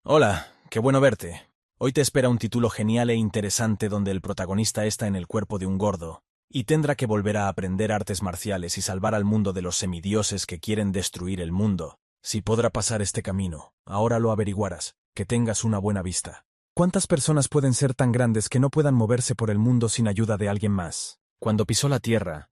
Hola, qué bueno verte. Hoy te espera un título genial e interesante donde el protagonista está en el cuerpo de un gordo, y tendrá que volver a aprender artes marciales y salvar al mundo de los semidioses que quieren destruir el mundo. Si podrá pasar este camino, ahora lo averiguarás. Que tengas una buena vista. ¿Cuántas personas pueden ser tan grandes que no puedan moverse por el mundo sin ayuda de alguien más? Cuando pisó la tierra,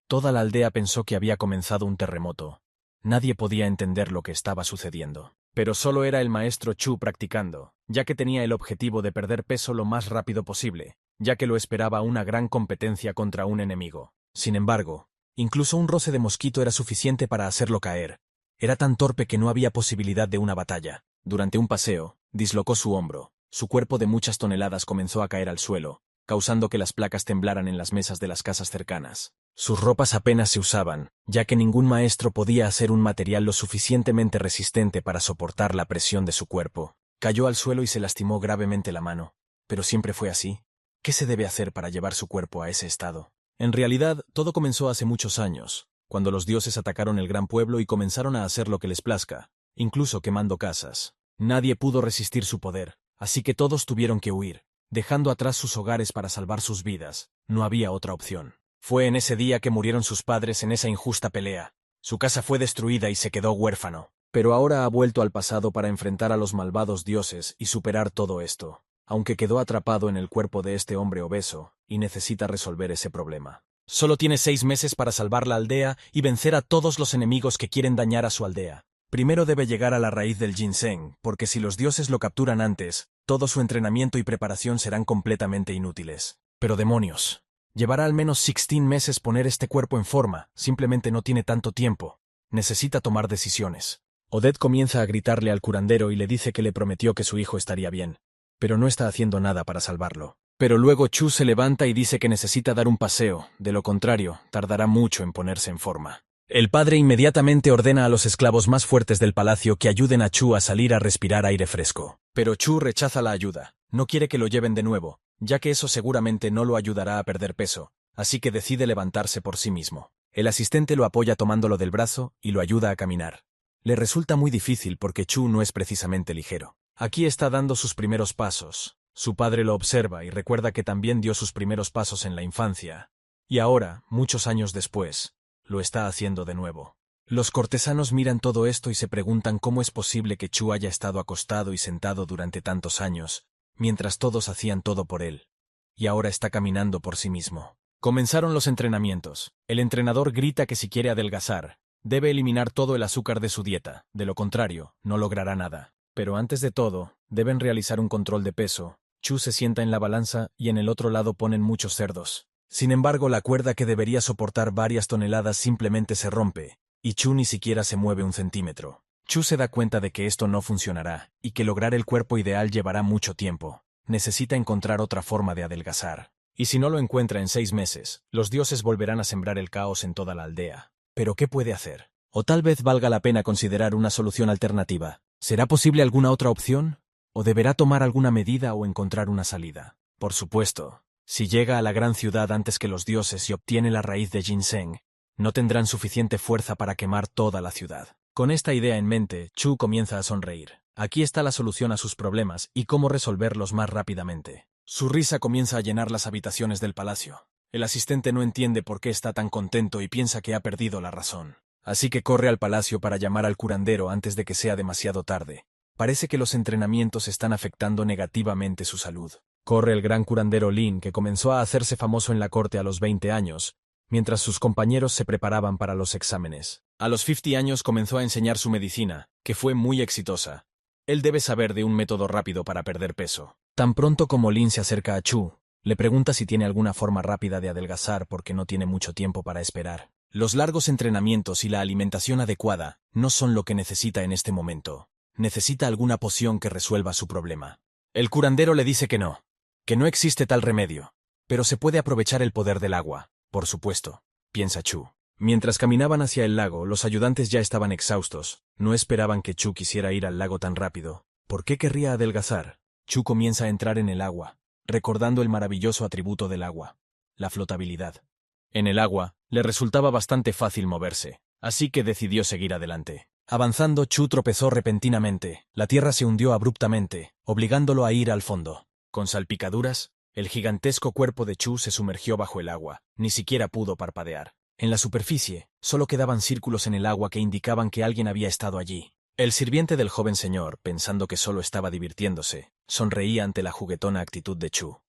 toda la aldea pensó que había comenzado un terremoto. Nadie podía entender lo que estaba sucediendo. Pero solo era el maestro Chu practicando, ya que tenía el objetivo de perder peso lo más rápido posible, ya que lo esperaba una gran competencia contra un enemigo. Sin embargo, incluso un roce de mosquito era suficiente para hacerlo caer. Era tan torpe que no había posibilidad de una batalla. Durante un paseo, dislocó su hombro. Su cuerpo de muchas toneladas comenzó a caer al suelo, causando que las placas temblaran en las mesas de las casas cercanas. Sus ropas apenas se usaban, ya que ningún maestro podía hacer un material lo suficientemente resistente para soportar la presión de su cuerpo. Cayó al suelo y se lastimó gravemente la mano. Pero siempre fue así. ¿Qué se debe hacer para llevar su cuerpo a ese estado? En realidad, todo comenzó hace muchos años, cuando los dioses atacaron el gran pueblo y comenzaron a hacer lo que les plazca, incluso quemando casas. Nadie pudo resistir su poder, así que todos tuvieron que huir, dejando atrás sus hogares para salvar sus vidas. No había otra opción. Fue en ese día que murieron sus padres en esa injusta pelea. Su casa fue destruida y se quedó huérfano. Pero ahora ha vuelto al pasado para enfrentar a los malvados dioses y superar todo esto, aunque quedó atrapado en el cuerpo de este hombre obeso, y necesita resolver ese problema. Solo tiene 6 meses para salvar la aldea y vencer a todos los enemigos que quieren dañar a su aldea. Primero debe llegar a la raíz del ginseng, porque si los dioses lo capturan antes, todo su entrenamiento y preparación serán completamente inútiles. Pero demonios. Llevará al menos 16 meses poner este cuerpo en forma, simplemente no tiene tanto tiempo. Necesita tomar decisiones. Odette comienza a gritarle al curandero y le dice que le prometió que su hijo estaría bien, pero no está haciendo nada para salvarlo. Pero luego Chu se levanta y dice que necesita dar un paseo, de lo contrario, tardará mucho en ponerse en forma. El padre inmediatamente ordena a los esclavos más fuertes del palacio que ayuden a Chu a salir a respirar aire fresco. Pero Chu rechaza la ayuda, no quiere que lo lleven de nuevo, ya que eso seguramente no lo ayudará a perder peso, así que decide levantarse por sí mismo. El asistente lo apoya tomándolo del brazo y lo ayuda a caminar. Le resulta muy difícil porque Chu no es precisamente ligero. Aquí está dando sus primeros pasos. Su padre lo observa y recuerda que también dio sus primeros pasos en la infancia. Y ahora, muchos años después, lo está haciendo de nuevo. Los cortesanos miran todo esto y se preguntan cómo es posible que Chu haya estado acostado y sentado durante tantos años, mientras todos hacían todo por él. Y ahora está caminando por sí mismo. Comenzaron los entrenamientos. El entrenador grita que si quiere adelgazar, debe eliminar todo el azúcar de su dieta, de lo contrario, no logrará nada. Pero antes de todo, deben realizar un control de peso. Chu se sienta en la balanza y en el otro lado ponen muchos cerdos. Sin embargo, la cuerda que debería soportar varias toneladas simplemente se rompe, y Chu ni siquiera se mueve un centímetro. Chu se da cuenta de que esto no funcionará, y que lograr el cuerpo ideal llevará mucho tiempo. Necesita encontrar otra forma de adelgazar. Y si no lo encuentra en 6 meses, los dioses volverán a sembrar el caos en toda la aldea. ¿Pero qué puede hacer? O tal vez valga la pena considerar una solución alternativa. ¿Será posible alguna otra opción? ¿O deberá tomar alguna medida o encontrar una salida? Por supuesto, si llega a la gran ciudad antes que los dioses y obtiene la raíz de ginseng, no tendrán suficiente fuerza para quemar toda la ciudad. Con esta idea en mente, Chu comienza a sonreír. Aquí está la solución a sus problemas y cómo resolverlos más rápidamente. Su risa comienza a llenar las habitaciones del palacio. El asistente no entiende por qué está tan contento y piensa que ha perdido la razón. Así que corre al palacio para llamar al curandero antes de que sea demasiado tarde. Parece que los entrenamientos están afectando negativamente su salud. Corre el gran curandero Lin, que comenzó a hacerse famoso en la corte a los 20 años, mientras sus compañeros se preparaban para los exámenes. A los 50 años comenzó a enseñar su medicina, que fue muy exitosa. Él debe saber de un método rápido para perder peso. Tan pronto como Lin se acerca a Chu, le pregunta si tiene alguna forma rápida de adelgazar porque no tiene mucho tiempo para esperar. Los largos entrenamientos y la alimentación adecuada no son lo que necesita en este momento. Necesita alguna poción que resuelva su problema. El curandero le dice que no existe tal remedio, pero se puede aprovechar el poder del agua, por supuesto, piensa Chu. Mientras caminaban hacia el lago, los ayudantes ya estaban exhaustos. No esperaban que Chu quisiera ir al lago tan rápido. ¿Por qué querría adelgazar? Chu comienza a entrar en el agua, recordando el maravilloso atributo del agua, la flotabilidad. En el agua, le resultaba bastante fácil moverse, así que decidió seguir adelante. Avanzando, Chu tropezó repentinamente. La tierra se hundió abruptamente, obligándolo a ir al fondo. Con salpicaduras, el gigantesco cuerpo de Chu se sumergió bajo el agua. Ni siquiera pudo parpadear. En la superficie, solo quedaban círculos en el agua que indicaban que alguien había estado allí. El sirviente del joven señor, pensando que solo estaba divirtiéndose, sonreía ante la juguetona actitud de Chu.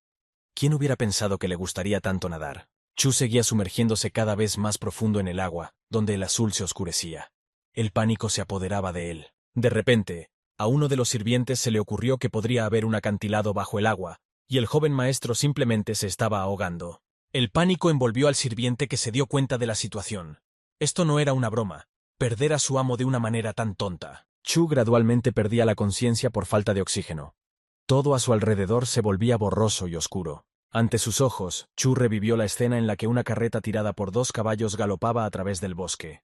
¿Quién hubiera pensado que le gustaría tanto nadar? Chu seguía sumergiéndose cada vez más profundo en el agua, donde el azul se oscurecía. El pánico se apoderaba de él. De repente, a uno de los sirvientes se le ocurrió que podría haber un acantilado bajo el agua, y el joven maestro simplemente se estaba ahogando. El pánico envolvió al sirviente, que se dio cuenta de la situación. Esto no era una broma. Perder a su amo de una manera tan tonta. Chu gradualmente perdía la conciencia por falta de oxígeno. Todo a su alrededor se volvía borroso y oscuro. Ante sus ojos, Chu revivió la escena en la que una carreta tirada por 2 caballos galopaba a través del bosque.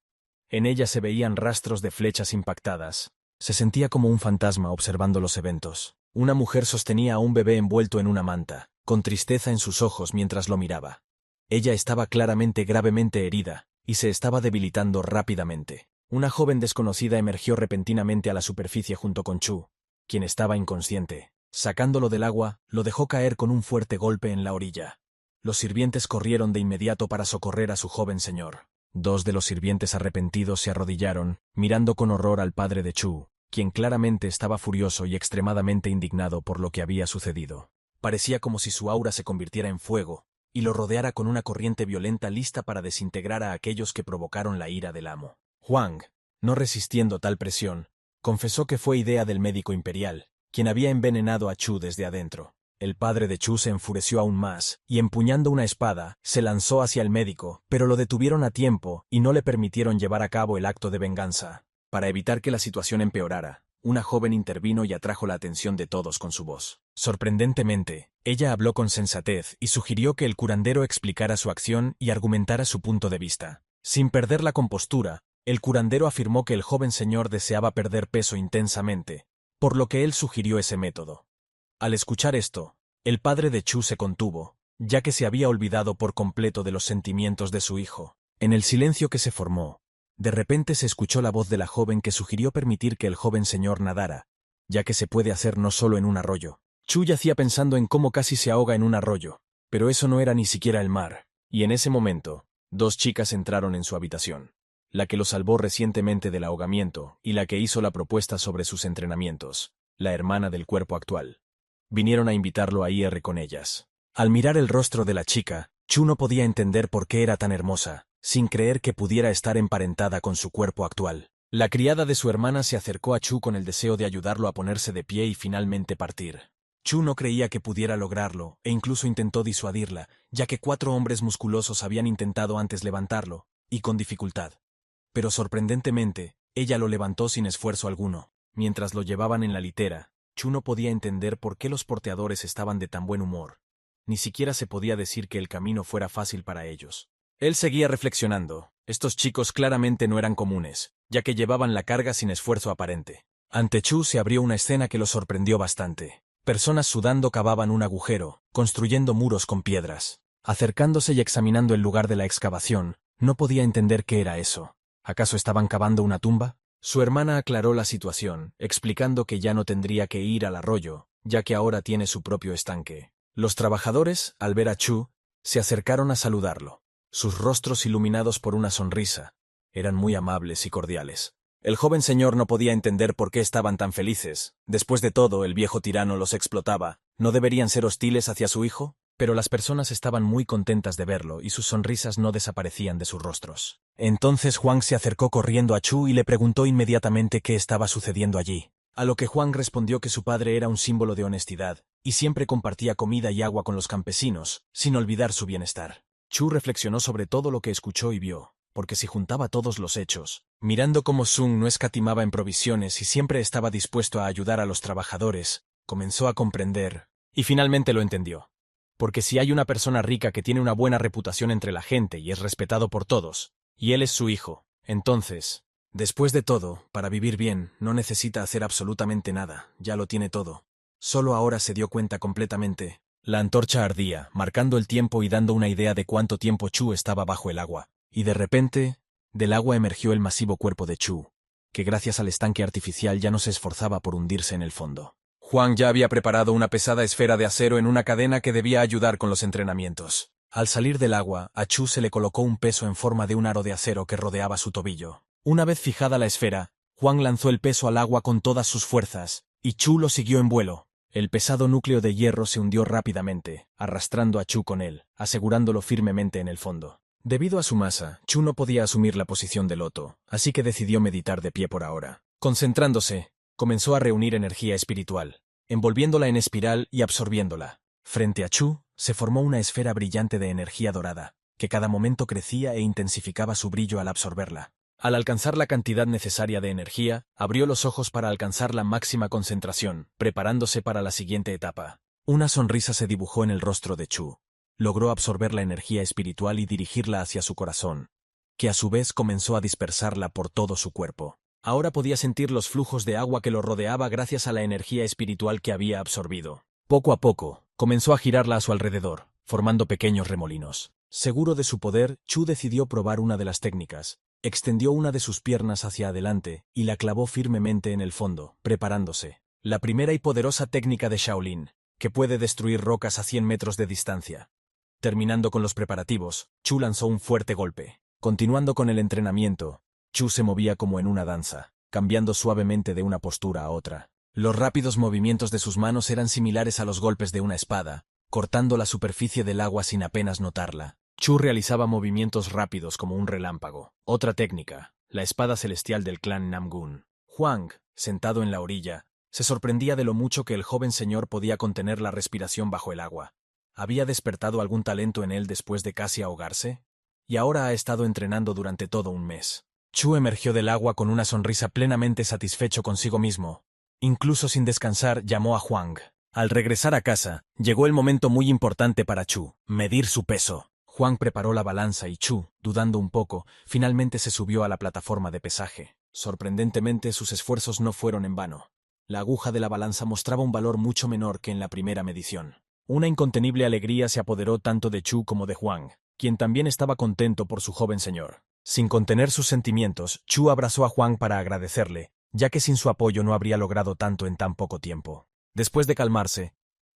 En ella se veían rastros de flechas impactadas. Se sentía como un fantasma observando los eventos. Una mujer sostenía a un bebé envuelto en una manta, con tristeza en sus ojos mientras lo miraba. Ella estaba claramente gravemente herida, y se estaba debilitando rápidamente. Una joven desconocida emergió repentinamente a la superficie junto con Chu, quien estaba inconsciente. Sacándolo del agua, lo dejó caer con un fuerte golpe en la orilla. Los sirvientes corrieron de inmediato para socorrer a su joven señor. 2 de los sirvientes arrepentidos se arrodillaron, mirando con horror al padre de Chu, quien claramente estaba furioso y extremadamente indignado por lo que había sucedido. Parecía como si su aura se convirtiera en fuego, y lo rodeara con una corriente violenta lista para desintegrar a aquellos que provocaron la ira del amo. Huang, no resistiendo tal presión, confesó que fue idea del médico imperial, quien había envenenado a Chu desde adentro. El padre de Chu se enfureció aún más, y empuñando una espada, se lanzó hacia el médico, pero lo detuvieron a tiempo y no le permitieron llevar a cabo el acto de venganza. Para evitar que la situación empeorara, una joven intervino y atrajo la atención de todos con su voz. Sorprendentemente, ella habló con sensatez y sugirió que el curandero explicara su acción y argumentara su punto de vista. Sin perder la compostura, el curandero afirmó que el joven señor deseaba perder peso intensamente, por lo que él sugirió ese método. Al escuchar esto, el padre de Chu se contuvo, ya que se había olvidado por completo de los sentimientos de su hijo. En el silencio que se formó, de repente se escuchó la voz de la joven que sugirió permitir que el joven señor nadara, ya que se puede hacer no solo en un arroyo. Chu yacía pensando en cómo casi se ahoga en un arroyo, pero eso no era ni siquiera el mar, y en ese momento, 2 chicas entraron en su habitación. La que lo salvó recientemente del ahogamiento y la que hizo la propuesta sobre sus entrenamientos, la hermana del cuerpo actual. Vinieron a invitarlo a ir con ellas. Al mirar el rostro de la chica, Chu no podía entender por qué era tan hermosa, sin creer que pudiera estar emparentada con su cuerpo actual. La criada de su hermana se acercó a Chu con el deseo de ayudarlo a ponerse de pie y finalmente partir. Chu no creía que pudiera lograrlo, e incluso intentó disuadirla, ya que 4 hombres musculosos habían intentado antes levantarlo, y con dificultad. Pero sorprendentemente, ella lo levantó sin esfuerzo alguno. Mientras lo llevaban en la litera, Chu no podía entender por qué los porteadores estaban de tan buen humor. Ni siquiera se podía decir que el camino fuera fácil para ellos. Él seguía reflexionando. Estos chicos claramente no eran comunes, ya que llevaban la carga sin esfuerzo aparente. Ante Chu se abrió una escena que lo sorprendió bastante. Personas sudando cavaban un agujero, construyendo muros con piedras. Acercándose y examinando el lugar de la excavación, no podía entender qué era eso. ¿Acaso estaban cavando una tumba? Su hermana aclaró la situación, explicando que ya no tendría que ir al arroyo, ya que ahora tiene su propio estanque. Los trabajadores, al ver a Chu, se acercaron a saludarlo. Sus rostros iluminados por una sonrisa, eran muy amables y cordiales. El joven señor no podía entender por qué estaban tan felices. Después de todo, el viejo tirano los explotaba. ¿No deberían ser hostiles hacia su hijo? Pero las personas estaban muy contentas de verlo y sus sonrisas no desaparecían de sus rostros. Entonces Huang se acercó corriendo a Chu y le preguntó inmediatamente qué estaba sucediendo allí. A lo que Huang respondió que su padre era un símbolo de honestidad, y siempre compartía comida y agua con los campesinos, sin olvidar su bienestar. Chu reflexionó sobre todo lo que escuchó y vio, porque si juntaba todos los hechos, mirando cómo Sung no escatimaba en provisiones y siempre estaba dispuesto a ayudar a los trabajadores, comenzó a comprender, y finalmente lo entendió. Porque si hay una persona rica que tiene una buena reputación entre la gente y es respetado por todos, y él es su hijo, entonces, después de todo, para vivir bien, no necesita hacer absolutamente nada, ya lo tiene todo. Solo ahora se dio cuenta completamente. La antorcha ardía, marcando el tiempo y dando una idea de cuánto tiempo Chu estaba bajo el agua. Y de repente, del agua emergió el masivo cuerpo de Chu, que gracias al estanque artificial ya no se esforzaba por hundirse en el fondo. Huang ya había preparado una pesada esfera de acero en una cadena que debía ayudar con los entrenamientos. Al salir del agua, a Chu se le colocó un peso en forma de un aro de acero que rodeaba su tobillo. Una vez fijada la esfera, Huang lanzó el peso al agua con todas sus fuerzas, y Chu lo siguió en vuelo. El pesado núcleo de hierro se hundió rápidamente, arrastrando a Chu con él, asegurándolo firmemente en el fondo. Debido a su masa, Chu no podía asumir la posición de loto, así que decidió meditar de pie por ahora. Concentrándose, comenzó a reunir energía espiritual, envolviéndola en espiral y absorbiéndola. Frente a Chu, se formó una esfera brillante de energía dorada, que cada momento crecía e intensificaba su brillo al absorberla. Al alcanzar la cantidad necesaria de energía, abrió los ojos para alcanzar la máxima concentración, preparándose para la siguiente etapa. Una sonrisa se dibujó en el rostro de Chu. Logró absorber la energía espiritual y dirigirla hacia su corazón, que a su vez comenzó a dispersarla por todo su cuerpo. Ahora podía sentir los flujos de agua que lo rodeaba gracias a la energía espiritual que había absorbido. Poco a poco, comenzó a girarla a su alrededor, formando pequeños remolinos. Seguro de su poder, Chu decidió probar una de las técnicas. Extendió una de sus piernas hacia adelante y la clavó firmemente en el fondo, preparándose. La primera y poderosa técnica de Shaolin, que puede destruir rocas a 100 metros de distancia. Terminando con los preparativos, Chu lanzó un fuerte golpe. Continuando con el entrenamiento, Chu se movía como en una danza, cambiando suavemente de una postura a otra. Los rápidos movimientos de sus manos eran similares a los golpes de una espada, cortando la superficie del agua sin apenas notarla. Chu realizaba movimientos rápidos como un relámpago. Otra técnica, la espada celestial del clan Namgun. Huang, sentado en la orilla, se sorprendía de lo mucho que el joven señor podía contener la respiración bajo el agua. ¿Había despertado algún talento en él después de casi ahogarse? Y ahora ha estado entrenando durante todo un mes. Chu emergió del agua con una sonrisa plenamente satisfecho consigo mismo. Incluso sin descansar, llamó a Huang. Al regresar a casa, llegó el momento muy importante para Chu, medir su peso. Huang preparó la balanza y Chu, dudando un poco, finalmente se subió a la plataforma de pesaje. Sorprendentemente, sus esfuerzos no fueron en vano. La aguja de la balanza mostraba un valor mucho menor que en la primera medición. Una incontenible alegría se apoderó tanto de Chu como de Huang, quien también estaba contento por su joven señor. Sin contener sus sentimientos, Chu abrazó a Huang para agradecerle, ya que sin su apoyo no habría logrado tanto en tan poco tiempo. Después de calmarse,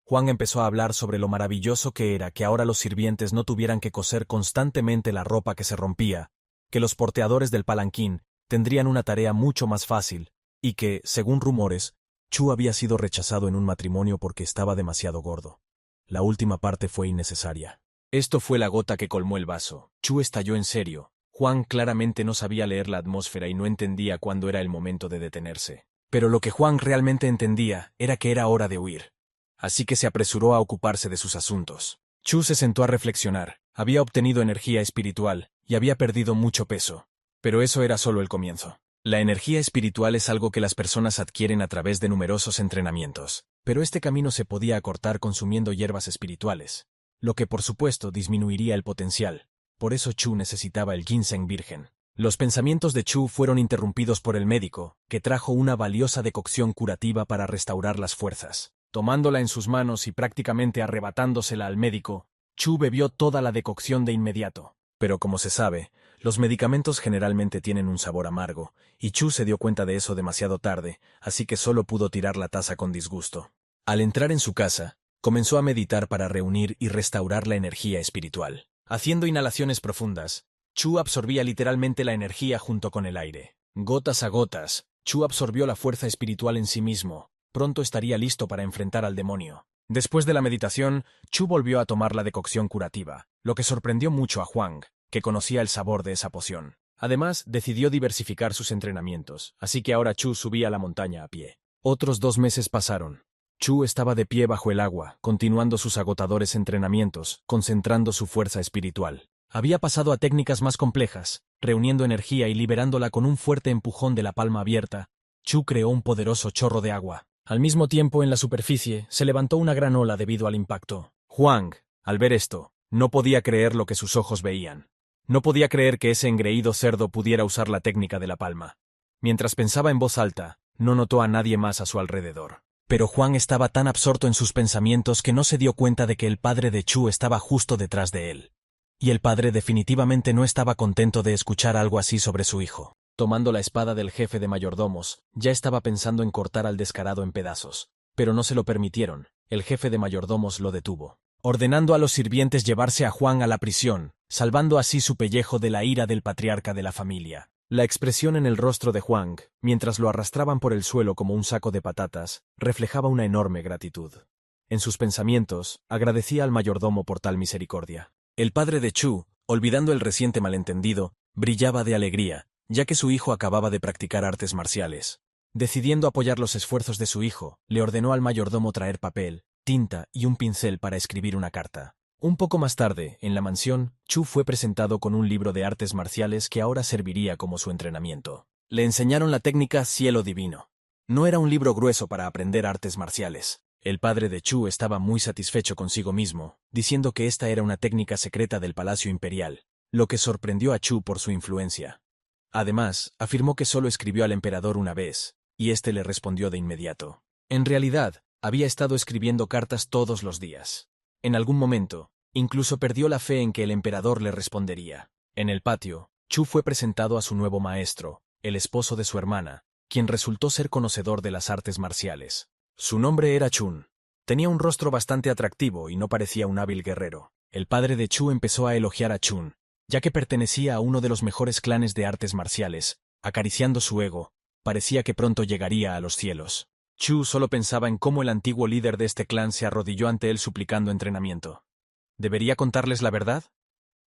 Huang empezó a hablar sobre lo maravilloso que era que ahora los sirvientes no tuvieran que coser constantemente la ropa que se rompía, que los porteadores del palanquín tendrían una tarea mucho más fácil, y que, según rumores, Chu había sido rechazado en un matrimonio porque estaba demasiado gordo. La última parte fue innecesaria. Esto fue la gota que colmó el vaso. Chu estalló en serio. Huang claramente no sabía leer la atmósfera y no entendía cuándo era el momento de detenerse. Pero lo que Huang realmente entendía era que era hora de huir. Así que se apresuró a ocuparse de sus asuntos. Chu se sentó a reflexionar. Había obtenido energía espiritual y había perdido mucho peso. Pero eso era solo el comienzo. La energía espiritual es algo que las personas adquieren a través de numerosos entrenamientos, pero este camino se podía acortar consumiendo hierbas espirituales, lo que por supuesto disminuiría el potencial. Por eso Chu necesitaba el ginseng virgen. Los pensamientos de Chu fueron interrumpidos por el médico, que trajo una valiosa decocción curativa para restaurar las fuerzas. Tomándola en sus manos y prácticamente arrebatándosela al médico, Chu bebió toda la decocción de inmediato. Pero como se sabe, los medicamentos generalmente tienen un sabor amargo, y Chu se dio cuenta de eso demasiado tarde, así que solo pudo tirar la taza con disgusto. Al entrar en su casa, comenzó a meditar para reunir y restaurar la energía espiritual. Haciendo inhalaciones profundas, Chu absorbía literalmente la energía junto con el aire. Gotas a gotas, Chu absorbió la fuerza espiritual en sí mismo. Pronto estaría listo para enfrentar al demonio. Después de la meditación, Chu volvió a tomar la decocción curativa, lo que sorprendió mucho a Huang, que conocía el sabor de esa poción. Además, decidió diversificar sus entrenamientos, así que ahora Chu subía la montaña a pie. Otros 2 meses pasaron. Chu estaba de pie bajo el agua, continuando sus agotadores entrenamientos, concentrando su fuerza espiritual. Había pasado a técnicas más complejas, reuniendo energía y liberándola con un fuerte empujón de la palma abierta. Chu creó un poderoso chorro de agua. Al mismo tiempo, en la superficie, se levantó una gran ola debido al impacto. Huang, al ver esto, no podía creer lo que sus ojos veían. No podía creer que ese engreído cerdo pudiera usar la técnica de la palma. Mientras pensaba en voz alta, no notó a nadie más a su alrededor. Pero Huang estaba tan absorto en sus pensamientos que no se dio cuenta de que el padre de Chu estaba justo detrás de él. Y el padre definitivamente no estaba contento de escuchar algo así sobre su hijo. Tomando la espada del jefe de mayordomos, ya estaba pensando en cortar al descarado en pedazos. Pero no se lo permitieron. El jefe de mayordomos lo detuvo, ordenando a los sirvientes llevarse a Juan a la prisión, salvando así su pellejo de la ira del patriarca de la familia. La expresión en el rostro de Juan, mientras lo arrastraban por el suelo como un saco de patatas, reflejaba una enorme gratitud. En sus pensamientos, agradecía al mayordomo por tal misericordia. El padre de Chu, olvidando el reciente malentendido, brillaba de alegría, ya que su hijo acababa de practicar artes marciales. Decidiendo apoyar los esfuerzos de su hijo, le ordenó al mayordomo traer papel, tinta y un pincel para escribir una carta. Un poco más tarde, en la mansión, Chu fue presentado con un libro de artes marciales que ahora serviría como su entrenamiento. Le enseñaron la técnica Cielo Divino. No era un libro grueso para aprender artes marciales. El padre de Chu estaba muy satisfecho consigo mismo, diciendo que esta era una técnica secreta del Palacio Imperial, lo que sorprendió a Chu por su influencia. Además, afirmó que solo escribió al emperador una vez, y éste le respondió de inmediato. En realidad, había estado escribiendo cartas todos los días. En algún momento, incluso perdió la fe en que el emperador le respondería. En el patio, Chu fue presentado a su nuevo maestro, el esposo de su hermana, quien resultó ser conocedor de las artes marciales. Su nombre era Chun. Tenía un rostro bastante atractivo y no parecía un hábil guerrero. El padre de Chu empezó a elogiar a Chun, ya que pertenecía a uno de los mejores clanes de artes marciales. Acariciando su ego, parecía que pronto llegaría a los cielos. Chu solo pensaba en cómo el antiguo líder de este clan se arrodilló ante él suplicando entrenamiento. ¿Debería contarles la verdad?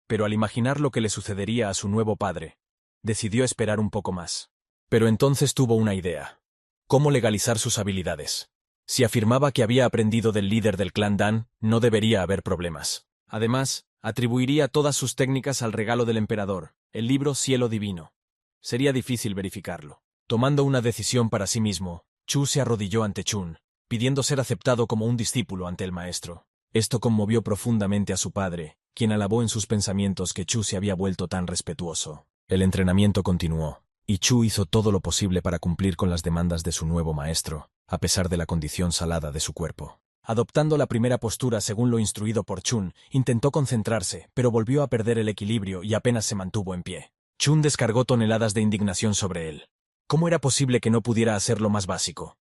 Pero al imaginar lo que le sucedería a su nuevo padre, decidió esperar un poco más. Pero entonces tuvo una idea. ¿Cómo legalizar sus habilidades? Si afirmaba que había aprendido del líder del clan Dan, no debería haber problemas. Además, atribuiría todas sus técnicas al regalo del emperador, el libro Cielo Divino. Sería difícil verificarlo. Tomando una decisión para sí mismo, Chu se arrodilló ante Chun, pidiendo ser aceptado como un discípulo ante el maestro. Esto conmovió profundamente a su padre, quien alabó en sus pensamientos que Chu se había vuelto tan respetuoso. El entrenamiento continuó, y Chu hizo todo lo posible para cumplir con las demandas de su nuevo maestro, a pesar de la condición salada de su cuerpo. Adoptando la primera postura según lo instruido por Chun, intentó concentrarse, pero volvió a perder el equilibrio y apenas se mantuvo en pie. Chun descargó toneladas de indignación sobre él. ¿Cómo era posible que no pudiera hacer lo más básico?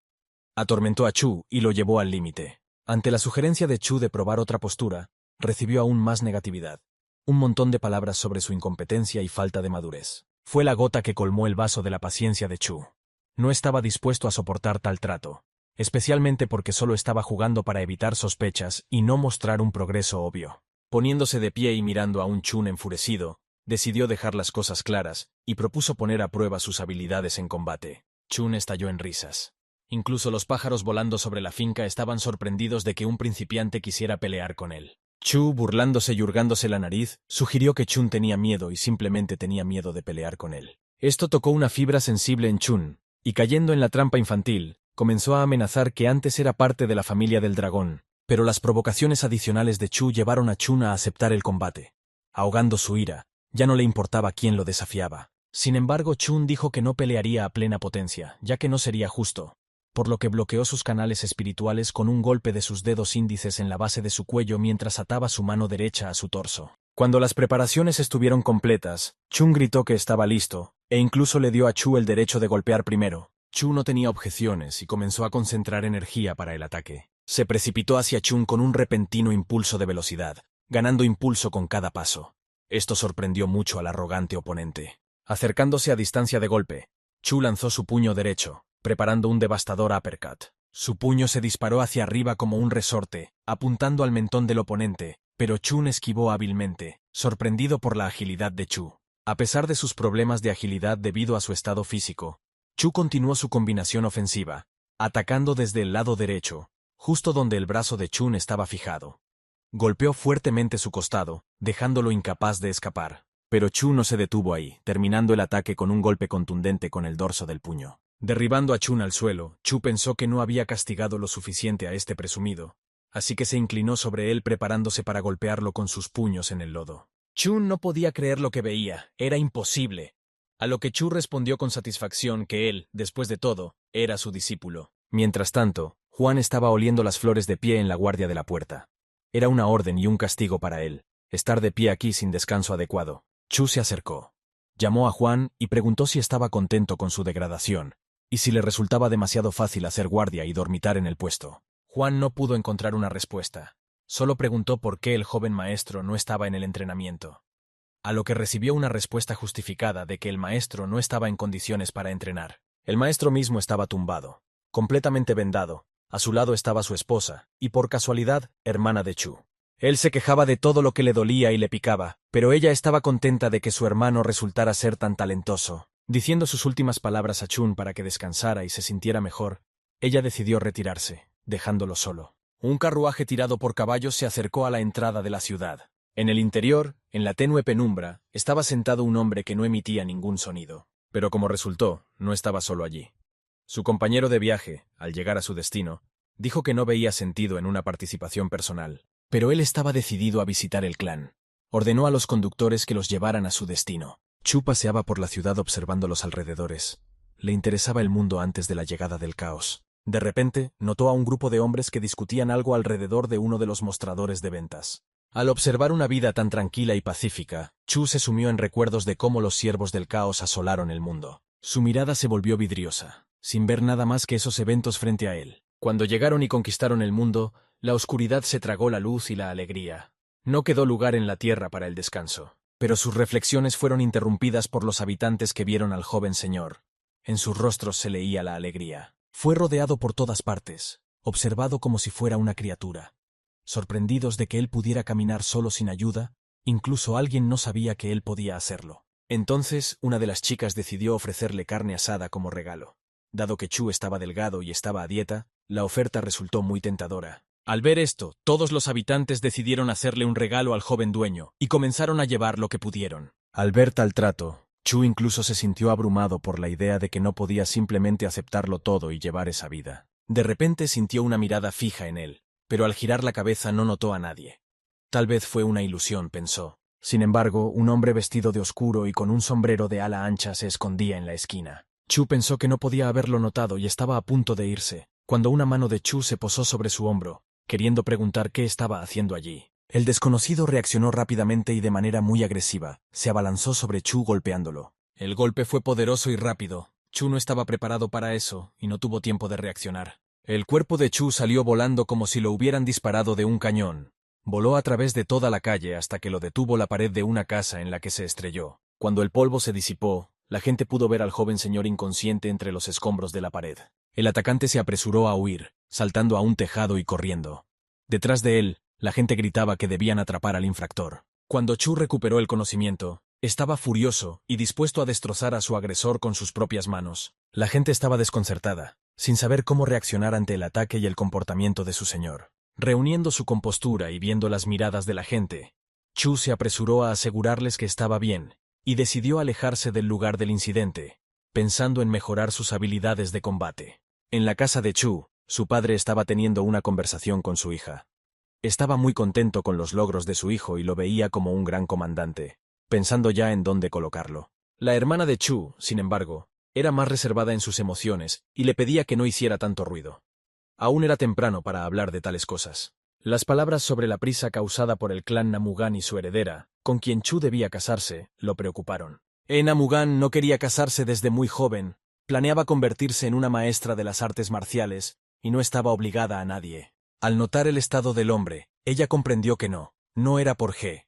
Atormentó a Chu y lo llevó al límite. Ante la sugerencia de Chu de probar otra postura, recibió aún más negatividad. Un montón de palabras sobre su incompetencia y falta de madurez. Fue la gota que colmó el vaso de la paciencia de Chu. No estaba dispuesto a soportar tal trato, especialmente porque solo estaba jugando para evitar sospechas y no mostrar un progreso obvio. Poniéndose de pie y mirando a un Chun enfurecido, decidió dejar las cosas claras y propuso poner a prueba sus habilidades en combate. Chun estalló en risas. Incluso los pájaros volando sobre la finca estaban sorprendidos de que un principiante quisiera pelear con él. Chu, burlándose y hurgándose la nariz, sugirió que Chun tenía miedo y simplemente tenía miedo de pelear con él. Esto tocó una fibra sensible en Chun, y cayendo en la trampa infantil, comenzó a amenazar que antes era parte de la familia del dragón, pero las provocaciones adicionales de Chu llevaron a Chun a aceptar el combate. Ahogando su ira, ya no le importaba quién lo desafiaba. Sin embargo, Chun dijo que no pelearía a plena potencia, ya que no sería justo, por lo que bloqueó sus canales espirituales con un golpe de sus dedos índices en la base de su cuello mientras ataba su mano derecha a su torso. Cuando las preparaciones estuvieron completas, Chun gritó que estaba listo, e incluso le dio a Chu el derecho de golpear primero. Chu no tenía objeciones y comenzó a concentrar energía para el ataque. Se precipitó hacia Chun con un repentino impulso de velocidad, ganando impulso con cada paso. Esto sorprendió mucho al arrogante oponente. Acercándose a distancia de golpe, Chu lanzó su puño derecho, preparando un devastador uppercut. Su puño se disparó hacia arriba como un resorte, apuntando al mentón del oponente, pero Chun esquivó hábilmente, sorprendido por la agilidad de Chu. A pesar de sus problemas de agilidad debido a su estado físico, Chu continuó su combinación ofensiva, atacando desde el lado derecho, justo donde el brazo de Chun estaba fijado. Golpeó fuertemente su costado, dejándolo incapaz de escapar. Pero Chu no se detuvo ahí, terminando el ataque con un golpe contundente con el dorso del puño. Derribando a Chun al suelo, Chu pensó que no había castigado lo suficiente a este presumido, así que se inclinó sobre él preparándose para golpearlo con sus puños en el lodo. Chun no podía creer lo que veía, era imposible. A lo que Chu respondió con satisfacción que él, después de todo, era su discípulo. Mientras tanto, Juan estaba oliendo las flores de pie en la guardia de la puerta. Era una orden y un castigo para él, estar de pie aquí sin descanso adecuado. Chu se acercó. Llamó a Juan y preguntó si estaba contento con su degradación, y si le resultaba demasiado fácil hacer guardia y dormitar en el puesto. Juan no pudo encontrar una respuesta. Solo preguntó por qué el joven maestro no estaba en el entrenamiento. A lo que recibió una respuesta justificada de que el maestro no estaba en condiciones para entrenar. El maestro mismo estaba tumbado, completamente vendado. A su lado estaba su esposa, y por casualidad, hermana de Chu. Él se quejaba de todo lo que le dolía y le picaba, pero ella estaba contenta de que su hermano resultara ser tan talentoso. Diciendo sus últimas palabras a Chun para que descansara y se sintiera mejor, ella decidió retirarse, dejándolo solo. Un carruaje tirado por caballos se acercó a la entrada de la ciudad. En el interior, en la tenue penumbra, estaba sentado un hombre que no emitía ningún sonido. Pero como resultó, no estaba solo allí. Su compañero de viaje, al llegar a su destino, dijo que no veía sentido en una participación personal. Pero él estaba decidido a visitar el clan. Ordenó a los conductores que los llevaran a su destino. Chu paseaba por la ciudad observando los alrededores. Le interesaba el mundo antes de la llegada del caos. De repente, notó a un grupo de hombres que discutían algo alrededor de uno de los mostradores de ventas. Al observar una vida tan tranquila y pacífica, Chu se sumió en recuerdos de cómo los siervos del caos asolaron el mundo. Su mirada se volvió vidriosa, sin ver nada más que esos eventos frente a él. Cuando llegaron y conquistaron el mundo, la oscuridad se tragó la luz y la alegría. No quedó lugar en la tierra para el descanso. Pero sus reflexiones fueron interrumpidas por los habitantes que vieron al joven señor. En sus rostros se leía la alegría. Fue rodeado por todas partes, observado como si fuera una criatura. Sorprendidos de que él pudiera caminar solo sin ayuda, incluso alguien no sabía que él podía hacerlo. Entonces, una de las chicas decidió ofrecerle carne asada como regalo. Dado que Chu estaba delgado y estaba a dieta, la oferta resultó muy tentadora. Al ver esto, todos los habitantes decidieron hacerle un regalo al joven dueño, y comenzaron a llevar lo que pudieron. Al ver tal trato, Chu incluso se sintió abrumado por la idea de que no podía simplemente aceptarlo todo y llevar esa vida. De repente sintió una mirada fija en él, pero al girar la cabeza no notó a nadie. Tal vez fue una ilusión, pensó. Sin embargo, un hombre vestido de oscuro y con un sombrero de ala ancha se escondía en la esquina. Chu pensó que no podía haberlo notado y estaba a punto de irse, cuando una mano de Chu se posó sobre su hombro, queriendo preguntar qué estaba haciendo allí. El desconocido reaccionó rápidamente y de manera muy agresiva. Se abalanzó sobre Chu golpeándolo. El golpe fue poderoso y rápido. Chu no estaba preparado para eso y no tuvo tiempo de reaccionar. El cuerpo de Chu salió volando como si lo hubieran disparado de un cañón. Voló a través de toda la calle hasta que lo detuvo la pared de una casa en la que se estrelló. Cuando el polvo se disipó, la gente pudo ver al joven señor inconsciente entre los escombros de la pared. El atacante se apresuró a huir, saltando a un tejado y corriendo. Detrás de él, la gente gritaba que debían atrapar al infractor. Cuando Chu recuperó el conocimiento, estaba furioso y dispuesto a destrozar a su agresor con sus propias manos. La gente estaba desconcertada, sin saber cómo reaccionar ante el ataque y el comportamiento de su señor. Reuniendo su compostura y viendo las miradas de la gente, Chu se apresuró a asegurarles que estaba bien, y decidió alejarse del lugar del incidente, pensando en mejorar sus habilidades de combate. En la casa de Chu, su padre estaba teniendo una conversación con su hija. Estaba muy contento con los logros de su hijo y lo veía como un gran comandante, pensando ya en dónde colocarlo. La hermana de Chu, sin embargo, era más reservada en sus emociones y le pedía que no hiciera tanto ruido. Aún era temprano para hablar de tales cosas. Las palabras sobre la prisa causada por el clan Namugan y su heredera, con quien Chu debía casarse, lo preocuparon. Namugan no quería casarse desde muy joven, planeaba convertirse en una maestra de las artes marciales, y no estaba obligada a nadie. Al notar el estado del hombre, ella comprendió que no era por G.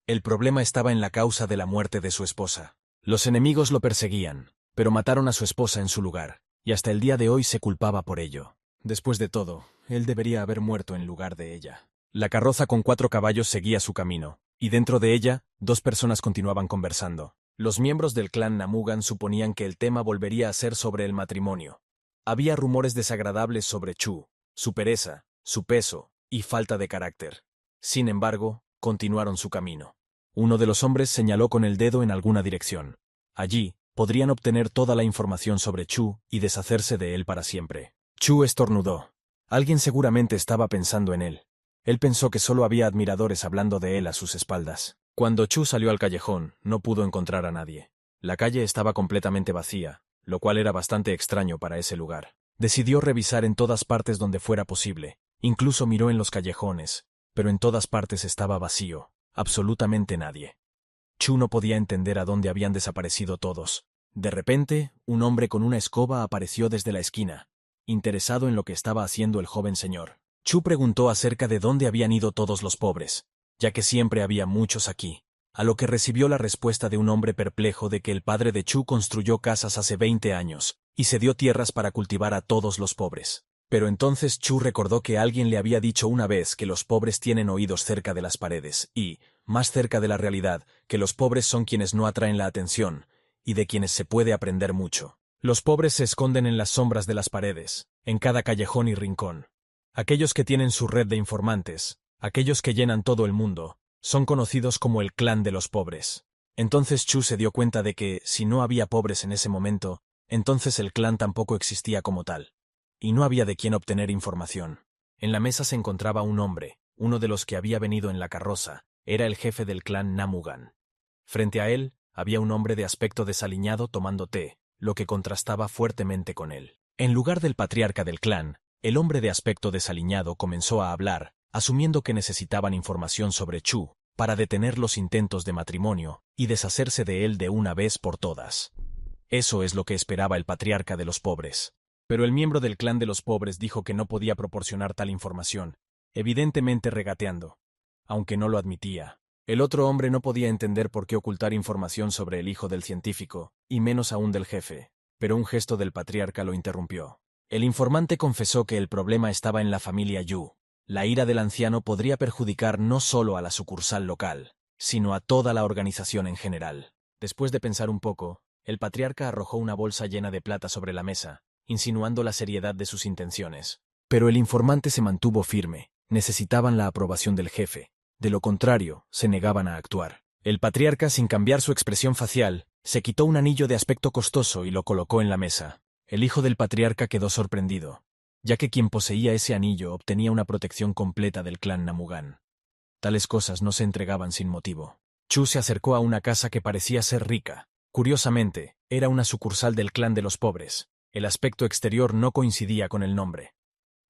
El problema estaba en la causa de la muerte de su esposa. Los enemigos lo perseguían, pero mataron a su esposa en su lugar, y hasta el día de hoy se culpaba por ello. Después de todo, él debería haber muerto en lugar de ella. La carroza con 4 caballos seguía su camino, y dentro de ella, 2 personas continuaban conversando. Los miembros del clan Namugan suponían que el tema volvería a ser sobre el matrimonio. Había rumores desagradables sobre Chu, su pereza, su peso y falta de carácter. Sin embargo, continuaron su camino. Uno de los hombres señaló con el dedo en alguna dirección. Allí, podrían obtener toda la información sobre Chu y deshacerse de él para siempre. Chu estornudó. Alguien seguramente estaba pensando en él. Él pensó que solo había admiradores hablando de él a sus espaldas. Cuando Chu salió al callejón, no pudo encontrar a nadie. La calle estaba completamente vacía, lo cual era bastante extraño para ese lugar. Decidió revisar en todas partes donde fuera posible. Incluso miró en los callejones, pero en todas partes estaba vacío, absolutamente nadie. Chu no podía entender a dónde habían desaparecido todos. De repente, un hombre con una escoba apareció desde la esquina, interesado en lo que estaba haciendo el joven señor. Chu preguntó acerca de dónde habían ido todos los pobres, ya que siempre había muchos aquí, a lo que recibió la respuesta de un hombre perplejo de que el padre de Chu construyó casas hace 20 años, y se dio tierras para cultivar a todos los pobres. Pero entonces Chu recordó que alguien le había dicho una vez que los pobres tienen oídos cerca de las paredes y, más cerca de la realidad, que los pobres son quienes no atraen la atención, y de quienes se puede aprender mucho. Los pobres se esconden en las sombras de las paredes, en cada callejón y rincón. Aquellos que tienen su red de informantes, aquellos que llenan todo el mundo, son conocidos como el clan de los pobres. Entonces Chu se dio cuenta de que, si no había pobres en ese momento, entonces el clan tampoco existía como tal. Y no había de quién obtener información. En la mesa se encontraba un hombre, uno de los que había venido en la carroza, era el jefe del clan Namugan. Frente a él, había un hombre de aspecto desaliñado tomando té, lo que contrastaba fuertemente con él. En lugar del patriarca del clan, el hombre de aspecto desaliñado comenzó a hablar, asumiendo que necesitaban información sobre Chu, para detener los intentos de matrimonio y deshacerse de él de una vez por todas. Eso es lo que esperaba el patriarca de los pobres. Pero el miembro del clan de los pobres dijo que no podía proporcionar tal información, evidentemente regateando, aunque no lo admitía. El otro hombre no podía entender por qué ocultar información sobre el hijo del científico, y menos aún del jefe, pero un gesto del patriarca lo interrumpió. El informante confesó que el problema estaba en la familia Yu. La ira del anciano podría perjudicar no solo a la sucursal local, sino a toda la organización en general. Después de pensar un poco, el patriarca arrojó una bolsa llena de plata sobre la mesa, insinuando la seriedad de sus intenciones. Pero el informante se mantuvo firme, necesitaban la aprobación del jefe, de lo contrario, se negaban a actuar. El patriarca, sin cambiar su expresión facial, se quitó un anillo de aspecto costoso y lo colocó en la mesa. El hijo del patriarca quedó sorprendido, ya que quien poseía ese anillo obtenía una protección completa del clan Namugan. Tales cosas no se entregaban sin motivo. Chu se acercó a una casa que parecía ser rica. Curiosamente, era una sucursal del clan de los pobres. El aspecto exterior no coincidía con el nombre.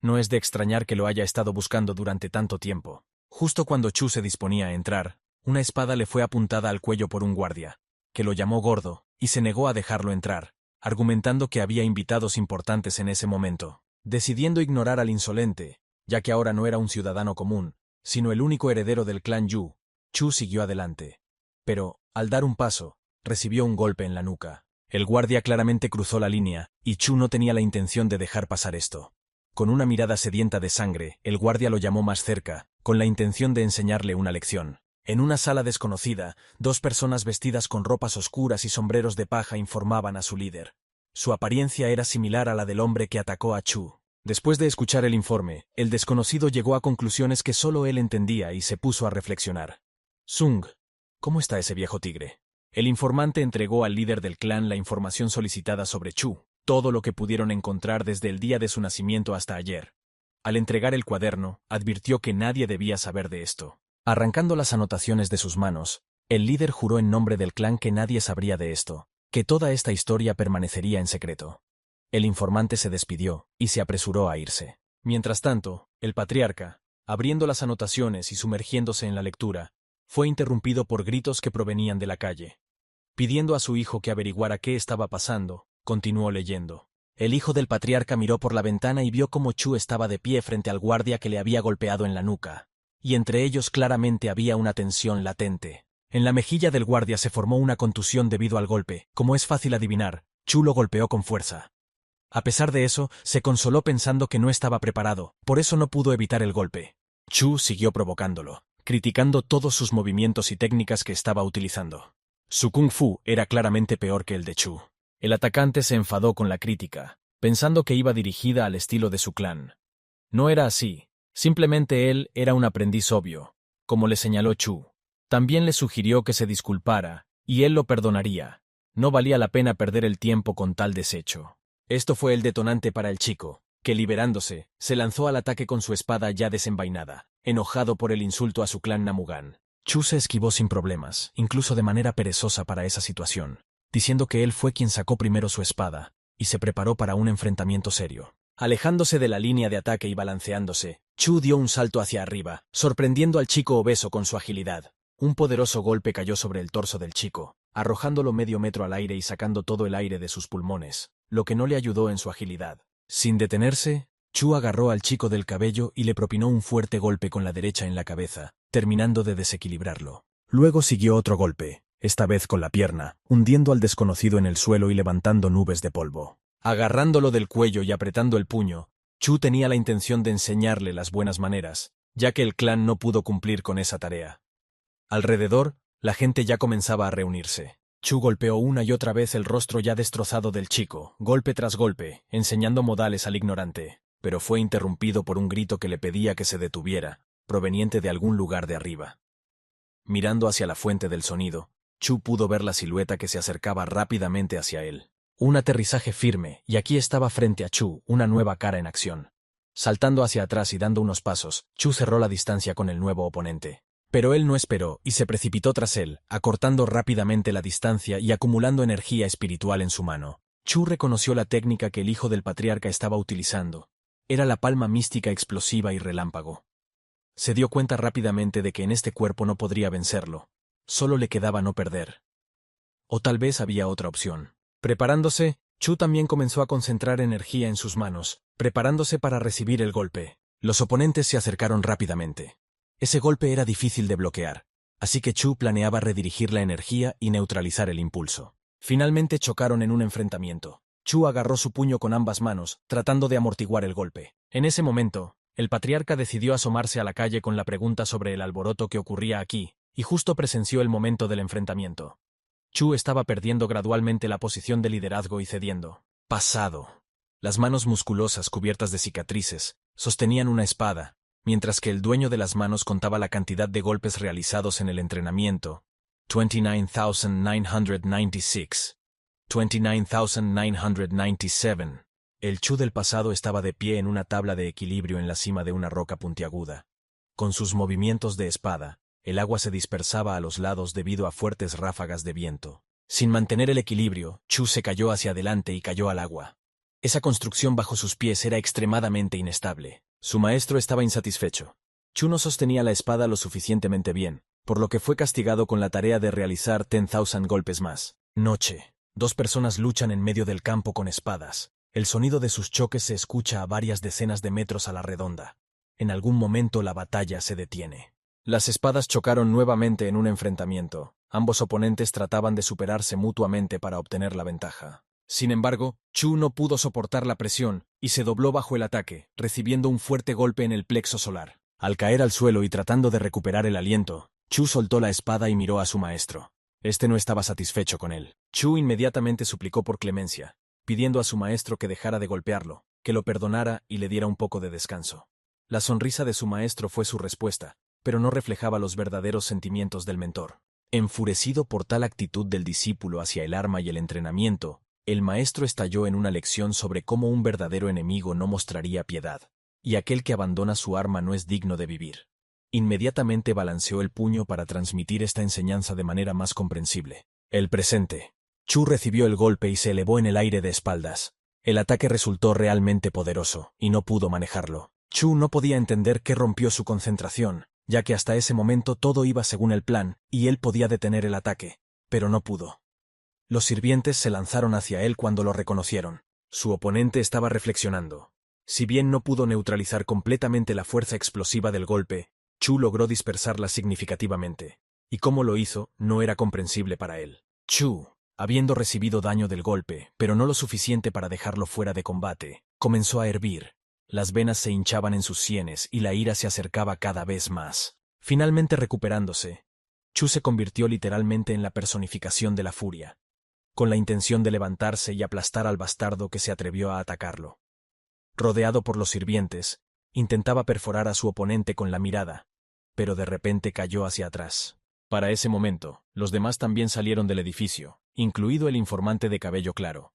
No es de extrañar que lo haya estado buscando durante tanto tiempo. Justo cuando Chu se disponía a entrar, una espada le fue apuntada al cuello por un guardia, que lo llamó gordo, y se negó a dejarlo entrar, argumentando que había invitados importantes en ese momento. Decidiendo ignorar al insolente, ya que ahora no era un ciudadano común, sino el único heredero del clan Yu, Chu siguió adelante. Pero, al dar un paso, recibió un golpe en la nuca. El guardia claramente cruzó la línea, y Chu no tenía la intención de dejar pasar esto. Con una mirada sedienta de sangre, el guardia lo llamó más cerca, con la intención de enseñarle una lección. En una sala desconocida, dos personas vestidas con ropas oscuras y sombreros de paja informaban a su líder. Su apariencia era similar a la del hombre que atacó a Chu. Después de escuchar el informe, el desconocido llegó a conclusiones que solo él entendía y se puso a reflexionar. Sung, ¿cómo está ese viejo tigre? El informante entregó al líder del clan la información solicitada sobre Chu, todo lo que pudieron encontrar desde el día de su nacimiento hasta ayer. Al entregar el cuaderno, advirtió que nadie debía saber de esto. Arrancando las anotaciones de sus manos, el líder juró en nombre del clan que nadie sabría de esto, que toda esta historia permanecería en secreto. El informante se despidió y se apresuró a irse. Mientras tanto, el patriarca, abriendo las anotaciones y sumergiéndose en la lectura, fue interrumpido por gritos que provenían de la calle. Pidiendo a su hijo que averiguara qué estaba pasando, continuó leyendo. El hijo del patriarca miró por la ventana y vio cómo Chu estaba de pie frente al guardia que le había golpeado en la nuca, y entre ellos claramente había una tensión latente. En la mejilla del guardia se formó una contusión debido al golpe. Como es fácil adivinar, Chu lo golpeó con fuerza. A pesar de eso, se consoló pensando que no estaba preparado, por eso no pudo evitar el golpe. Chu siguió provocándolo, criticando todos sus movimientos y técnicas que estaba utilizando. Su kung fu era claramente peor que el de Chu. El atacante se enfadó con la crítica, pensando que iba dirigida al estilo de su clan. No era así, simplemente él era un aprendiz obvio, como le señaló Chu. También le sugirió que se disculpara, y él lo perdonaría. No valía la pena perder el tiempo con tal desecho. Esto fue el detonante para el chico, que liberándose, se lanzó al ataque con su espada ya desenvainada, enojado por el insulto a su clan Namugan. Chu se esquivó sin problemas, incluso de manera perezosa para esa situación, diciendo que él fue quien sacó primero su espada, y se preparó para un enfrentamiento serio. Alejándose de la línea de ataque y balanceándose, Chu dio un salto hacia arriba, sorprendiendo al chico obeso con su agilidad. Un poderoso golpe cayó sobre el torso del chico, arrojándolo medio metro al aire y sacando todo el aire de sus pulmones, lo que no le ayudó en su agilidad. Sin detenerse, Chu agarró al chico del cabello y le propinó un fuerte golpe con la derecha en la cabeza, terminando de desequilibrarlo. Luego siguió otro golpe, esta vez con la pierna, hundiendo al desconocido en el suelo y levantando nubes de polvo. Agarrándolo del cuello y apretando el puño, Chu tenía la intención de enseñarle las buenas maneras, ya que el clan no pudo cumplir con esa tarea. Alrededor, la gente ya comenzaba a reunirse. Chu golpeó una y otra vez el rostro ya destrozado del chico, golpe tras golpe, enseñando modales al ignorante, pero fue interrumpido por un grito que le pedía que se detuviera, proveniente de algún lugar de arriba. Mirando hacia la fuente del sonido, Chu pudo ver la silueta que se acercaba rápidamente hacia él. Un aterrizaje firme, y aquí estaba frente a Chu, una nueva cara en acción. Saltando hacia atrás y dando unos pasos, Chu cerró la distancia con el nuevo oponente. Pero él no esperó y se precipitó tras él, acortando rápidamente la distancia y acumulando energía espiritual en su mano. Chu reconoció la técnica que el hijo del patriarca estaba utilizando. Era la palma mística explosiva y relámpago. Se dio cuenta rápidamente de que en este cuerpo no podría vencerlo. Solo le quedaba no perder. O tal vez había otra opción. Preparándose, Chu también comenzó a concentrar energía en sus manos, preparándose para recibir el golpe. Los oponentes se acercaron rápidamente. Ese golpe era difícil de bloquear, así que Chu planeaba redirigir la energía y neutralizar el impulso. Finalmente chocaron en un enfrentamiento. Chu agarró su puño con ambas manos, tratando de amortiguar el golpe. En ese momento, el patriarca decidió asomarse a la calle con la pregunta sobre el alboroto que ocurría aquí, y justo presenció el momento del enfrentamiento. Chu estaba perdiendo gradualmente la posición de liderazgo y cediendo. Pasado. Las manos musculosas cubiertas de cicatrices sostenían una espada, mientras que el dueño de las manos contaba la cantidad de golpes realizados en el entrenamiento. 29,996. 29,997. El Chu del pasado estaba de pie en una tabla de equilibrio en la cima de una roca puntiaguda. Con sus movimientos de espada, el agua se dispersaba a los lados debido a fuertes ráfagas de viento. Sin mantener el equilibrio, Chu se cayó hacia adelante y cayó al agua. Esa construcción bajo sus pies era extremadamente inestable. Su maestro estaba insatisfecho. Chu no sostenía la espada lo suficientemente bien, por lo que fue castigado con la tarea de realizar 10,000 golpes más. Noche. Dos personas luchan en medio del campo con espadas. El sonido de sus choques se escucha a varias decenas de metros a la redonda. En algún momento la batalla se detiene. Las espadas chocaron nuevamente en un enfrentamiento. Ambos oponentes trataban de superarse mutuamente para obtener la ventaja. Sin embargo, Chu no pudo soportar la presión y se dobló bajo el ataque, recibiendo un fuerte golpe en el plexo solar. Al caer al suelo y tratando de recuperar el aliento, Chu soltó la espada y miró a su maestro. Este no estaba satisfecho con él. Chu inmediatamente suplicó por clemencia, pidiendo a su maestro que dejara de golpearlo, que lo perdonara y le diera un poco de descanso. La sonrisa de su maestro fue su respuesta, pero no reflejaba los verdaderos sentimientos del mentor. Enfurecido por tal actitud del discípulo hacia el arma y el entrenamiento, el maestro estalló en una lección sobre cómo un verdadero enemigo no mostraría piedad, y aquel que abandona su arma no es digno de vivir. Inmediatamente balanceó el puño para transmitir esta enseñanza de manera más comprensible. El presente. Chu recibió el golpe y se elevó en el aire de espaldas. El ataque resultó realmente poderoso, y no pudo manejarlo. Chu no podía entender qué rompió su concentración, ya que hasta ese momento todo iba según el plan, y él podía detener el ataque, pero no pudo. Los sirvientes se lanzaron hacia él cuando lo reconocieron. Su oponente estaba reflexionando. Si bien no pudo neutralizar completamente la fuerza explosiva del golpe, Chu logró dispersarla significativamente. Y cómo lo hizo, no era comprensible para él. Chu, habiendo recibido daño del golpe, pero no lo suficiente para dejarlo fuera de combate, comenzó a hervir. Las venas se hinchaban en sus sienes y la ira se acercaba cada vez más. Finalmente recuperándose, Chu se convirtió literalmente en la personificación de la furia, con la intención de levantarse y aplastar al bastardo que se atrevió a atacarlo. Rodeado por los sirvientes, intentaba perforar a su oponente con la mirada, pero de repente cayó hacia atrás. Para ese momento, los demás también salieron del edificio, incluido el informante de cabello claro.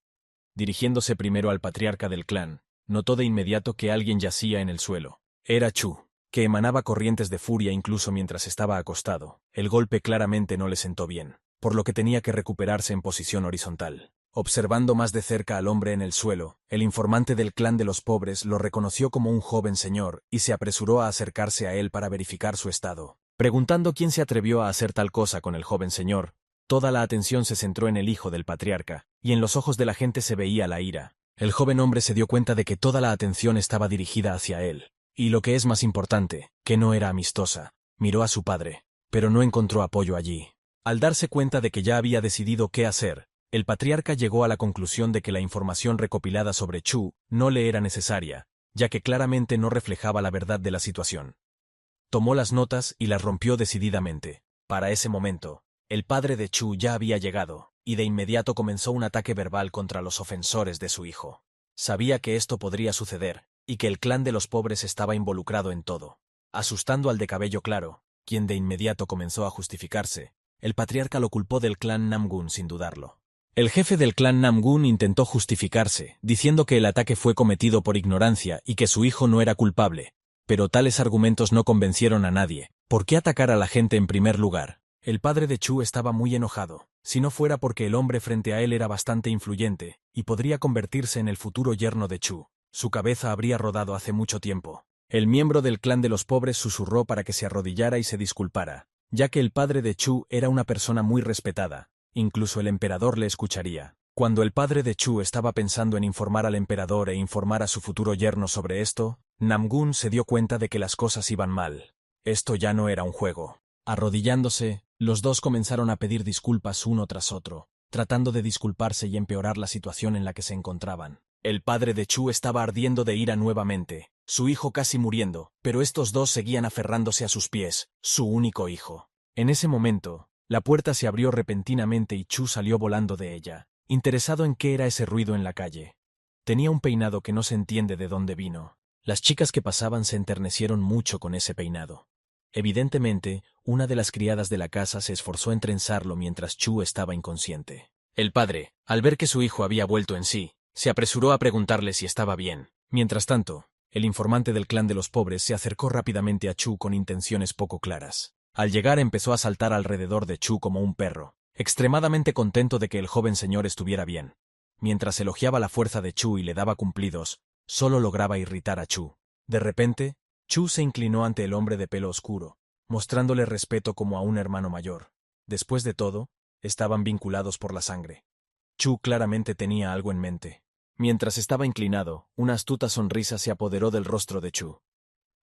Dirigiéndose primero al patriarca del clan, notó de inmediato que alguien yacía en el suelo. Era Chu, que emanaba corrientes de furia incluso mientras estaba acostado. El golpe claramente no le sentó bien, por lo que tenía que recuperarse en posición horizontal. Observando más de cerca al hombre en el suelo, el informante del clan de los pobres lo reconoció como un joven señor y se apresuró a acercarse a él para verificar su estado. Preguntando quién se atrevió a hacer tal cosa con el joven señor, toda la atención se centró en el hijo del patriarca, y en los ojos de la gente se veía la ira. El joven hombre se dio cuenta de que toda la atención estaba dirigida hacia él, y lo que es más importante, que no era amistosa. Miró a su padre, pero no encontró apoyo allí. Al darse cuenta de que ya había decidido qué hacer, el patriarca llegó a la conclusión de que la información recopilada sobre Chu no le era necesaria, ya que claramente no reflejaba la verdad de la situación. Tomó las notas y las rompió decididamente. Para ese momento, el padre de Chu ya había llegado, y de inmediato comenzó un ataque verbal contra los ofensores de su hijo. Sabía que esto podría suceder, y que el clan de los pobres estaba involucrado en todo. Asustando al de cabello claro, quien de inmediato comenzó a justificarse, el patriarca lo culpó del clan Namgun sin dudarlo. El jefe del clan Namgun intentó justificarse, diciendo que el ataque fue cometido por ignorancia y que su hijo no era culpable, pero tales argumentos no convencieron a nadie. ¿Por qué atacar a la gente en primer lugar? El padre de Chu estaba muy enojado, si no fuera porque el hombre frente a él era bastante influyente, y podría convertirse en el futuro yerno de Chu. Su cabeza habría rodado hace mucho tiempo. El miembro del clan de los pobres susurró para que se arrodillara y se disculpara, ya que el padre de Chu era una persona muy respetada. Incluso el emperador le escucharía. Cuando el padre de Chu estaba pensando en informar al emperador e informar a su futuro yerno sobre esto, Namgun se dio cuenta de que las cosas iban mal. Esto ya no era un juego. Arrodillándose, los dos comenzaron a pedir disculpas uno tras otro, tratando de disculparse y empeorar la situación en la que se encontraban. El padre de Chu estaba ardiendo de ira nuevamente, su hijo casi muriendo, pero estos dos seguían aferrándose a sus pies, su único hijo. En ese momento, la puerta se abrió repentinamente y Chu salió volando de ella, interesado en qué era ese ruido en la calle. Tenía un peinado que no se entiende de dónde vino. Las chicas que pasaban se enternecieron mucho con ese peinado. Evidentemente, una de las criadas de la casa se esforzó en trenzarlo mientras Chu estaba inconsciente. El padre, al ver que su hijo había vuelto en sí, se apresuró a preguntarle si estaba bien. Mientras tanto, el informante del clan de los pobres se acercó rápidamente a Chu con intenciones poco claras. Al llegar empezó a saltar alrededor de Chu como un perro, extremadamente contento de que el joven señor estuviera bien. Mientras elogiaba la fuerza de Chu y le daba cumplidos, solo lograba irritar a Chu. De repente, Chu se inclinó ante el hombre de pelo oscuro, mostrándole respeto como a un hermano mayor. Después de todo, estaban vinculados por la sangre. Chu claramente tenía algo en mente. Mientras estaba inclinado, una astuta sonrisa se apoderó del rostro de Chu.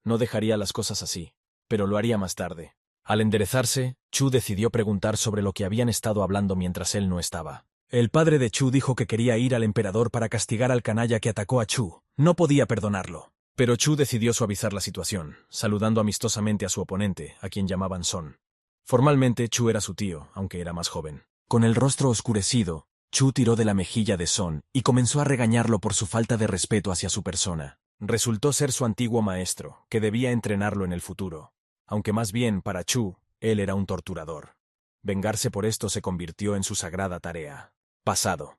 No dejaría las cosas así, pero lo haría más tarde. Al enderezarse, Chu decidió preguntar sobre lo que habían estado hablando mientras él no estaba. El padre de Chu dijo que quería ir al emperador para castigar al canalla que atacó a Chu. No podía perdonarlo. Pero Chu decidió suavizar la situación, saludando amistosamente a su oponente, a quien llamaban Son. Formalmente, Chu era su tío, aunque era más joven. Con el rostro oscurecido, Chu tiró de la mejilla de Son y comenzó a regañarlo por su falta de respeto hacia su persona. Resultó ser su antiguo maestro, que debía entrenarlo en el futuro. Aunque más bien, para Chu, él era un torturador. Vengarse por esto se convirtió en su sagrada tarea. Pasado.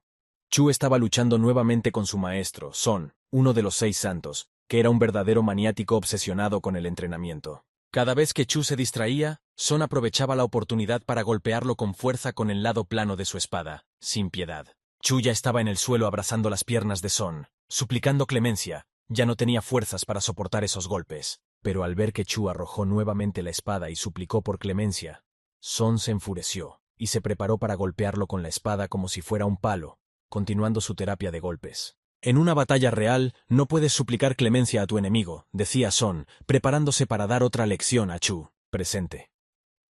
Chu estaba luchando nuevamente con su maestro, Son, uno de los 6 santos, que era un verdadero maniático obsesionado con el entrenamiento. Cada vez que Chu se distraía, Son aprovechaba la oportunidad para golpearlo con fuerza con el lado plano de su espada, sin piedad. Chu ya estaba en el suelo abrazando las piernas de Son, suplicando clemencia. Ya no tenía fuerzas para soportar esos golpes. Pero al ver que Chu arrojó nuevamente la espada y suplicó por clemencia, Son se enfureció y se preparó para golpearlo con la espada como si fuera un palo, continuando su terapia de golpes. En una batalla real, no puedes suplicar clemencia a tu enemigo, decía Son, preparándose para dar otra lección a Chu, presente.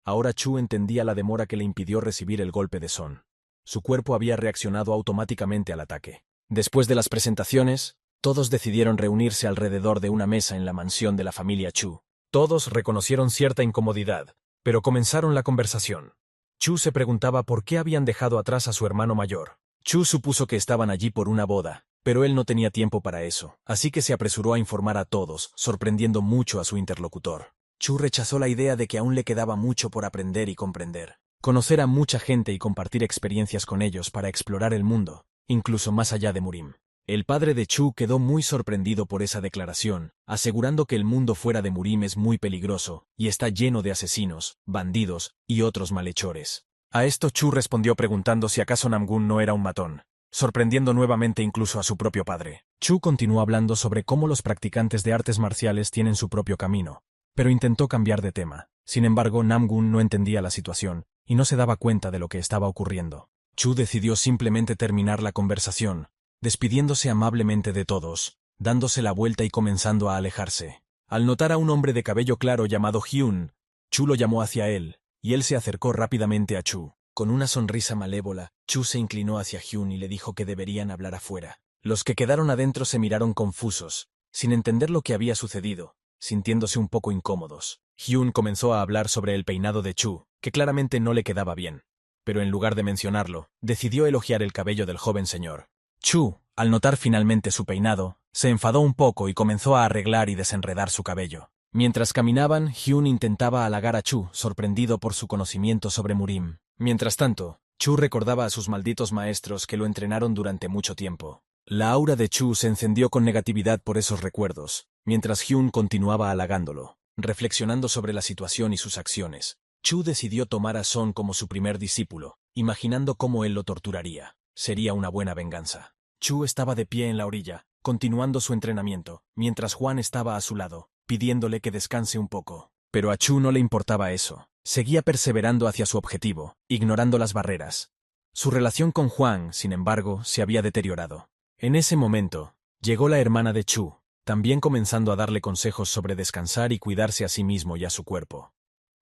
Ahora Chu entendía la demora que le impidió recibir el golpe de Son. Su cuerpo había reaccionado automáticamente al ataque. Después de las presentaciones, todos decidieron reunirse alrededor de una mesa en la mansión de la familia Chu. Todos reconocieron cierta incomodidad, pero comenzaron la conversación. Chu se preguntaba por qué habían dejado atrás a su hermano mayor. Chu supuso que estaban allí por una boda, pero él no tenía tiempo para eso, así que se apresuró a informar a todos, sorprendiendo mucho a su interlocutor. Chu rechazó la idea de que aún le quedaba mucho por aprender y comprender. Conocer a mucha gente y compartir experiencias con ellos para explorar el mundo, incluso más allá de Murim. El padre de Chu quedó muy sorprendido por esa declaración, asegurando que el mundo fuera de Murim es muy peligroso, y está lleno de asesinos, bandidos y otros malhechores. A esto Chu respondió preguntando si acaso Namgun no era un matón, sorprendiendo nuevamente incluso a su propio padre. Chu continuó hablando sobre cómo los practicantes de artes marciales tienen su propio camino, pero intentó cambiar de tema. Sin embargo, Namgun no entendía la situación y no se daba cuenta de lo que estaba ocurriendo. Chu decidió simplemente terminar la conversación, despidiéndose amablemente de todos, dándose la vuelta y comenzando a alejarse. Al notar a un hombre de cabello claro llamado Hyun, Chu lo llamó hacia él, y él se acercó rápidamente a Chu. Con una sonrisa malévola, Chu se inclinó hacia Hyun y le dijo que deberían hablar afuera. Los que quedaron adentro se miraron confusos, sin entender lo que había sucedido, sintiéndose un poco incómodos. Hyun comenzó a hablar sobre el peinado de Chu, que claramente no le quedaba bien. Pero en lugar de mencionarlo, decidió elogiar el cabello del joven señor. Chu, al notar finalmente su peinado, se enfadó un poco y comenzó a arreglar y desenredar su cabello. Mientras caminaban, Hyun intentaba halagar a Chu, sorprendido por su conocimiento sobre Murim. Mientras tanto, Chu recordaba a sus malditos maestros que lo entrenaron durante mucho tiempo. La aura de Chu se encendió con negatividad por esos recuerdos, mientras Hyun continuaba halagándolo. Reflexionando sobre la situación y sus acciones, Chu decidió tomar a Son como su primer discípulo, imaginando cómo él lo torturaría. Sería una buena venganza. Chu estaba de pie en la orilla, continuando su entrenamiento, mientras Juan estaba a su lado, pidiéndole que descanse un poco. Pero a Chu no le importaba eso. Seguía perseverando hacia su objetivo, ignorando las barreras. Su relación con Juan, sin embargo, se había deteriorado. En ese momento, llegó la hermana de Chu, también comenzando a darle consejos sobre descansar y cuidarse a sí mismo y a su cuerpo.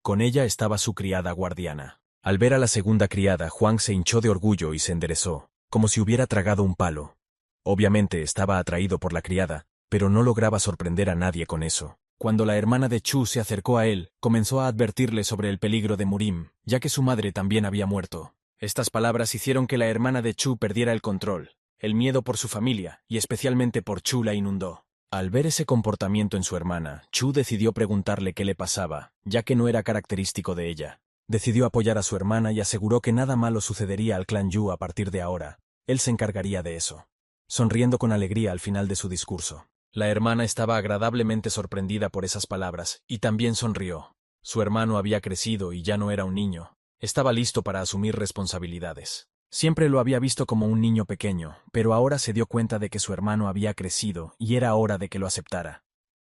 Con ella estaba su criada guardiana. Al ver a la segunda criada, Juan se hinchó de orgullo y se enderezó, como si hubiera tragado un palo. Obviamente estaba atraído por la criada, pero no lograba sorprender a nadie con eso. Cuando la hermana de Chu se acercó a él, comenzó a advertirle sobre el peligro de Murim, ya que su madre también había muerto. Estas palabras hicieron que la hermana de Chu perdiera el control. El miedo por su familia, y especialmente por Chu, la inundó. Al ver ese comportamiento en su hermana, Chu decidió preguntarle qué le pasaba, ya que no era característico de ella. Decidió apoyar a su hermana y aseguró que nada malo sucedería al clan Yu a partir de ahora. Él se encargaría de eso. Sonriendo con alegría al final de su discurso. La hermana estaba agradablemente sorprendida por esas palabras, y también sonrió. Su hermano había crecido y ya no era un niño. Estaba listo para asumir responsabilidades. Siempre lo había visto como un niño pequeño, pero ahora se dio cuenta de que su hermano había crecido y era hora de que lo aceptara.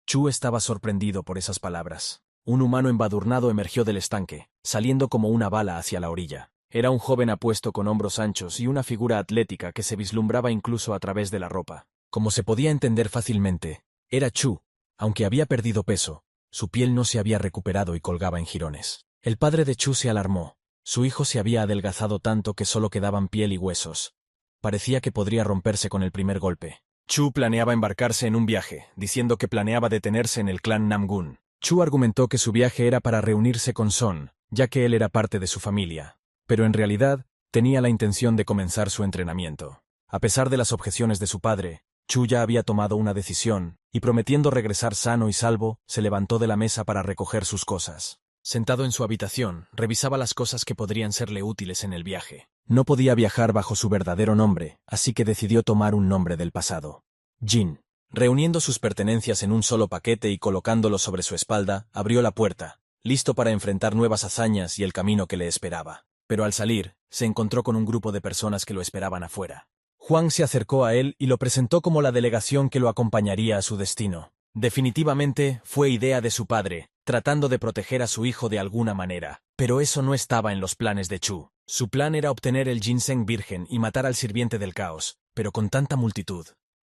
Chu estaba sorprendido por esas palabras. Un humano embadurnado emergió del estanque, saliendo como una bala hacia la orilla. Era un joven apuesto con hombros anchos y una figura atlética que se vislumbraba incluso a través de la ropa. Como se podía entender fácilmente, era Chu. Aunque había perdido peso, su piel no se había recuperado y colgaba en jirones. El padre de Chu se alarmó. Su hijo se había adelgazado tanto que solo quedaban piel y huesos. Parecía que podría romperse con el primer golpe. Chu planeaba embarcarse en un viaje, diciendo que planeaba detenerse en el clan Namgun. Chu argumentó que su viaje era para reunirse con Son, ya que él era parte de su familia. Pero en realidad, tenía la intención de comenzar su entrenamiento. A pesar de las objeciones de su padre, Chu ya había tomado una decisión, y prometiendo regresar sano y salvo, se levantó de la mesa para recoger sus cosas. Sentado en su habitación, revisaba las cosas que podrían serle útiles en el viaje. No podía viajar bajo su verdadero nombre, así que decidió tomar un nombre del pasado. Jin. Reuniendo sus pertenencias en un solo paquete y colocándolo sobre su espalda, abrió la puerta, listo para enfrentar nuevas hazañas y el camino que le esperaba. Pero al salir, se encontró con un grupo de personas que lo esperaban afuera. Juan se acercó a él y lo presentó como la delegación que lo acompañaría a su destino. Definitivamente, fue idea de su padre, tratando de proteger a su hijo de alguna manera. Pero eso no estaba en los planes de Chu. Su plan era obtener el ginseng virgen y matar al sirviente del caos, pero con tanta multitud,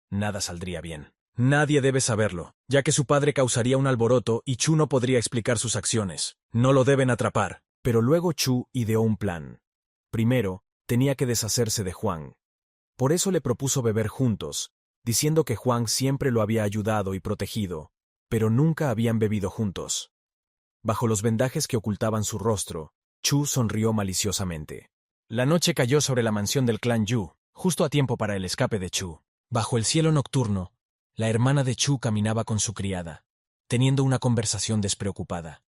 nada saldría bien. Nadie debe saberlo, ya que su padre causaría un alboroto y Chu no podría explicar sus acciones. No lo deben atrapar. Pero luego Chu ideó un plan. Primero, tenía que deshacerse de Juan. Por eso le propuso beber juntos, diciendo que Juan siempre lo había ayudado y protegido, pero nunca habían bebido juntos. Bajo los vendajes que ocultaban su rostro, Chu sonrió maliciosamente. La noche cayó sobre la mansión del clan Yu, justo a tiempo para el escape de Chu. Bajo el cielo nocturno, la hermana de Chu caminaba con su criada, teniendo una conversación despreocupada.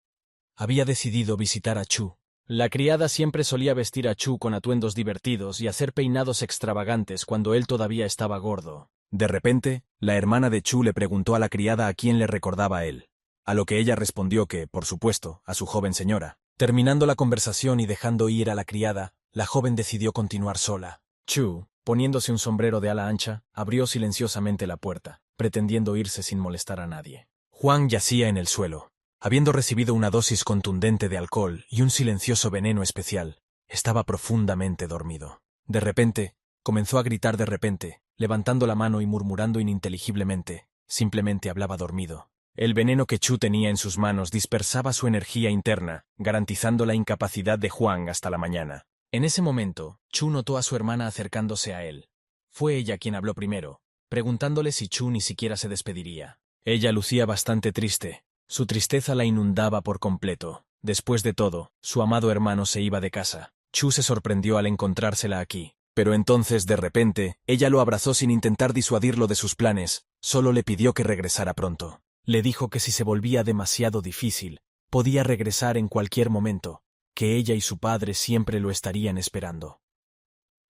Había decidido visitar a Chu. La criada siempre solía vestir a Chu con atuendos divertidos y hacer peinados extravagantes cuando él todavía estaba gordo. De repente, la hermana de Chu le preguntó a la criada a quién le recordaba a él, a lo que ella respondió que, por supuesto, a su joven señora. Terminando la conversación y dejando ir a la criada, la joven decidió continuar sola. Chu, poniéndose un sombrero de ala ancha, abrió silenciosamente la puerta, pretendiendo irse sin molestar a nadie. Juan yacía en el suelo. Habiendo recibido una dosis contundente de alcohol y un silencioso veneno especial, estaba profundamente dormido. De repente, comenzó a gritar de repente, levantando la mano y murmurando ininteligiblemente. Simplemente hablaba dormido. El veneno que Chu tenía en sus manos dispersaba su energía interna, garantizando la incapacidad de Huang hasta la mañana. En ese momento, Chu notó a su hermana acercándose a él. Fue ella quien habló primero, preguntándole si Chu ni siquiera se despediría. Ella lucía bastante triste. Su tristeza la inundaba por completo. Después de todo, su amado hermano se iba de casa. Chu se sorprendió al encontrársela aquí. Pero entonces, de repente, ella lo abrazó sin intentar disuadirlo de sus planes, solo le pidió que regresara pronto. Le dijo que si se volvía demasiado difícil, podía regresar en cualquier momento, que ella y su padre siempre lo estarían esperando.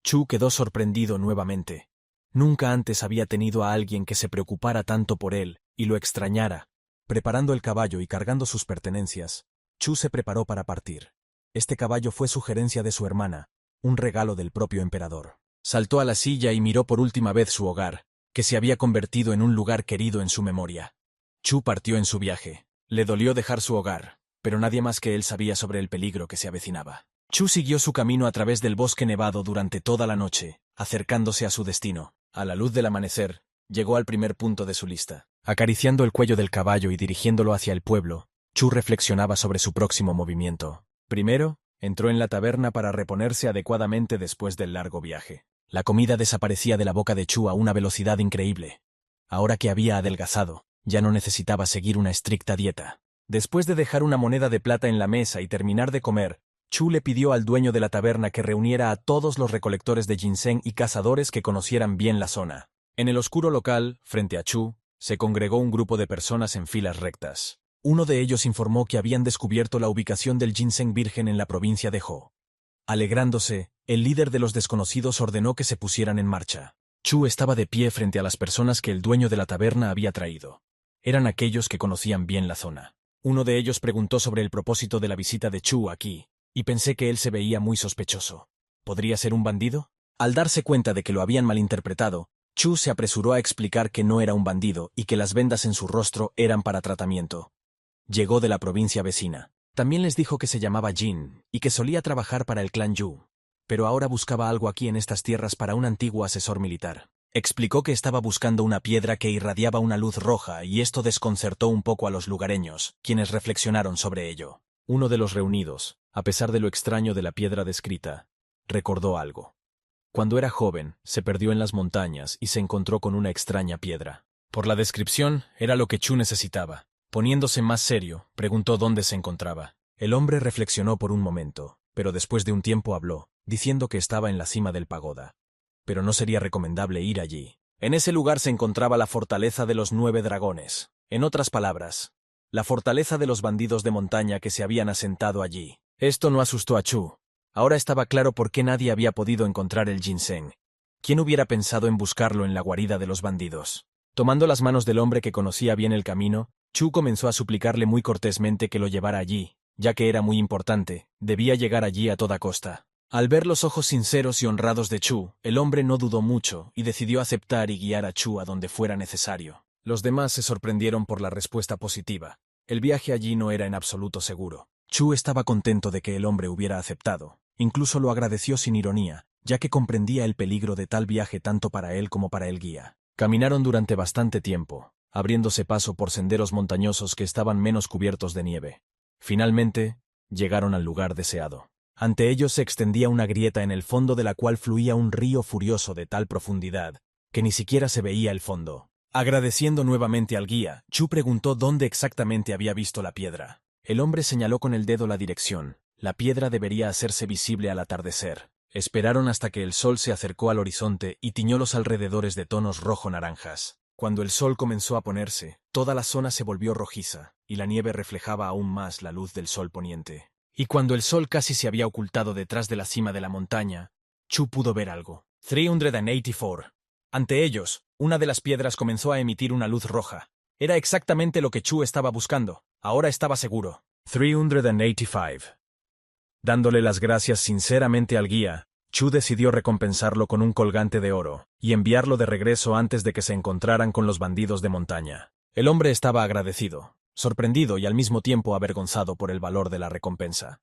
Chu quedó sorprendido nuevamente. Nunca antes había tenido a alguien que se preocupara tanto por él y lo extrañara. Preparando el caballo y cargando sus pertenencias, Chu se preparó para partir. Este caballo fue sugerencia de su hermana, un regalo del propio emperador. Saltó a la silla y miró por última vez su hogar, que se había convertido en un lugar querido en su memoria. Chu partió en su viaje. Le dolió dejar su hogar, pero nadie más que él sabía sobre el peligro que se avecinaba. Chu siguió su camino a través del bosque nevado durante toda la noche, acercándose a su destino. A la luz del amanecer, llegó al primer punto de su lista. Acariciando el cuello del caballo y dirigiéndolo hacia el pueblo, Chu reflexionaba sobre su próximo movimiento. Primero, entró en la taberna para reponerse adecuadamente después del largo viaje. La comida desaparecía de la boca de Chu a una velocidad increíble. Ahora que había adelgazado, ya no necesitaba seguir una estricta dieta. Después de dejar una moneda de plata en la mesa y terminar de comer, Chu le pidió al dueño de la taberna que reuniera a todos los recolectores de ginseng y cazadores que conocieran bien la zona. En el oscuro local, frente a Chu, se congregó un grupo de personas en filas rectas. Uno de ellos informó que habían descubierto la ubicación del ginseng virgen en la provincia de Ho. Alegrándose, el líder de los desconocidos ordenó que se pusieran en marcha. Chu estaba de pie frente a las personas que el dueño de la taberna había traído. Eran aquellos que conocían bien la zona. Uno de ellos preguntó sobre el propósito de la visita de Chu aquí, y pensé que él se veía muy sospechoso. ¿Podría ser un bandido? Al darse cuenta de que lo habían malinterpretado, Chu se apresuró a explicar que no era un bandido y que las vendas en su rostro eran para tratamiento. Llegó de la provincia vecina. También les dijo que se llamaba Jin y que solía trabajar para el clan Yu, pero ahora buscaba algo aquí en estas tierras para un antiguo asesor militar. Explicó que estaba buscando una piedra que irradiaba una luz roja y esto desconcertó un poco a los lugareños, quienes reflexionaron sobre ello. Uno de los reunidos, a pesar de lo extraño de la piedra descrita, recordó algo. Cuando era joven, se perdió en las montañas y se encontró con una extraña piedra. Por la descripción, era lo que Chu necesitaba. Poniéndose más serio, preguntó dónde se encontraba. El hombre reflexionó por un momento, pero después de un tiempo habló, diciendo que estaba en la cima del pagoda. Pero no sería recomendable ir allí. En ese lugar se encontraba la fortaleza de los 9 dragones. En otras palabras, la fortaleza de los bandidos de montaña que se habían asentado allí. Esto no asustó a Chu. Ahora estaba claro por qué nadie había podido encontrar el ginseng. ¿Quién hubiera pensado en buscarlo en la guarida de los bandidos? Tomando las manos del hombre que conocía bien el camino, Chu comenzó a suplicarle muy cortésmente que lo llevara allí, ya que era muy importante, debía llegar allí a toda costa. Al ver los ojos sinceros y honrados de Chu, el hombre no dudó mucho y decidió aceptar y guiar a Chu a donde fuera necesario. Los demás se sorprendieron por la respuesta positiva. El viaje allí no era en absoluto seguro. Chu estaba contento de que el hombre hubiera aceptado. Incluso lo agradeció sin ironía, ya que comprendía el peligro de tal viaje tanto para él como para el guía. Caminaron durante bastante tiempo, abriéndose paso por senderos montañosos que estaban menos cubiertos de nieve. Finalmente, llegaron al lugar deseado. Ante ellos se extendía una grieta en el fondo de la cual fluía un río furioso de tal profundidad que ni siquiera se veía el fondo. Agradeciendo nuevamente al guía, Chu preguntó dónde exactamente había visto la piedra. El hombre señaló con el dedo la dirección. La piedra debería hacerse visible al atardecer. Esperaron hasta que el sol se acercó al horizonte y tiñó los alrededores de tonos rojo-naranjas. Cuando el sol comenzó a ponerse, toda la zona se volvió rojiza, y la nieve reflejaba aún más la luz del sol poniente. Y cuando el sol casi se había ocultado detrás de la cima de la montaña, Chu pudo ver algo. 384. Ante ellos, una de las piedras comenzó a emitir una luz roja. Era exactamente lo que Chu estaba buscando. Ahora estaba seguro. 385. Dándole las gracias sinceramente al guía, Chu decidió recompensarlo con un colgante de oro y enviarlo de regreso antes de que se encontraran con los bandidos de montaña. El hombre estaba agradecido. sorprendido y al mismo tiempo avergonzado por el valor de la recompensa.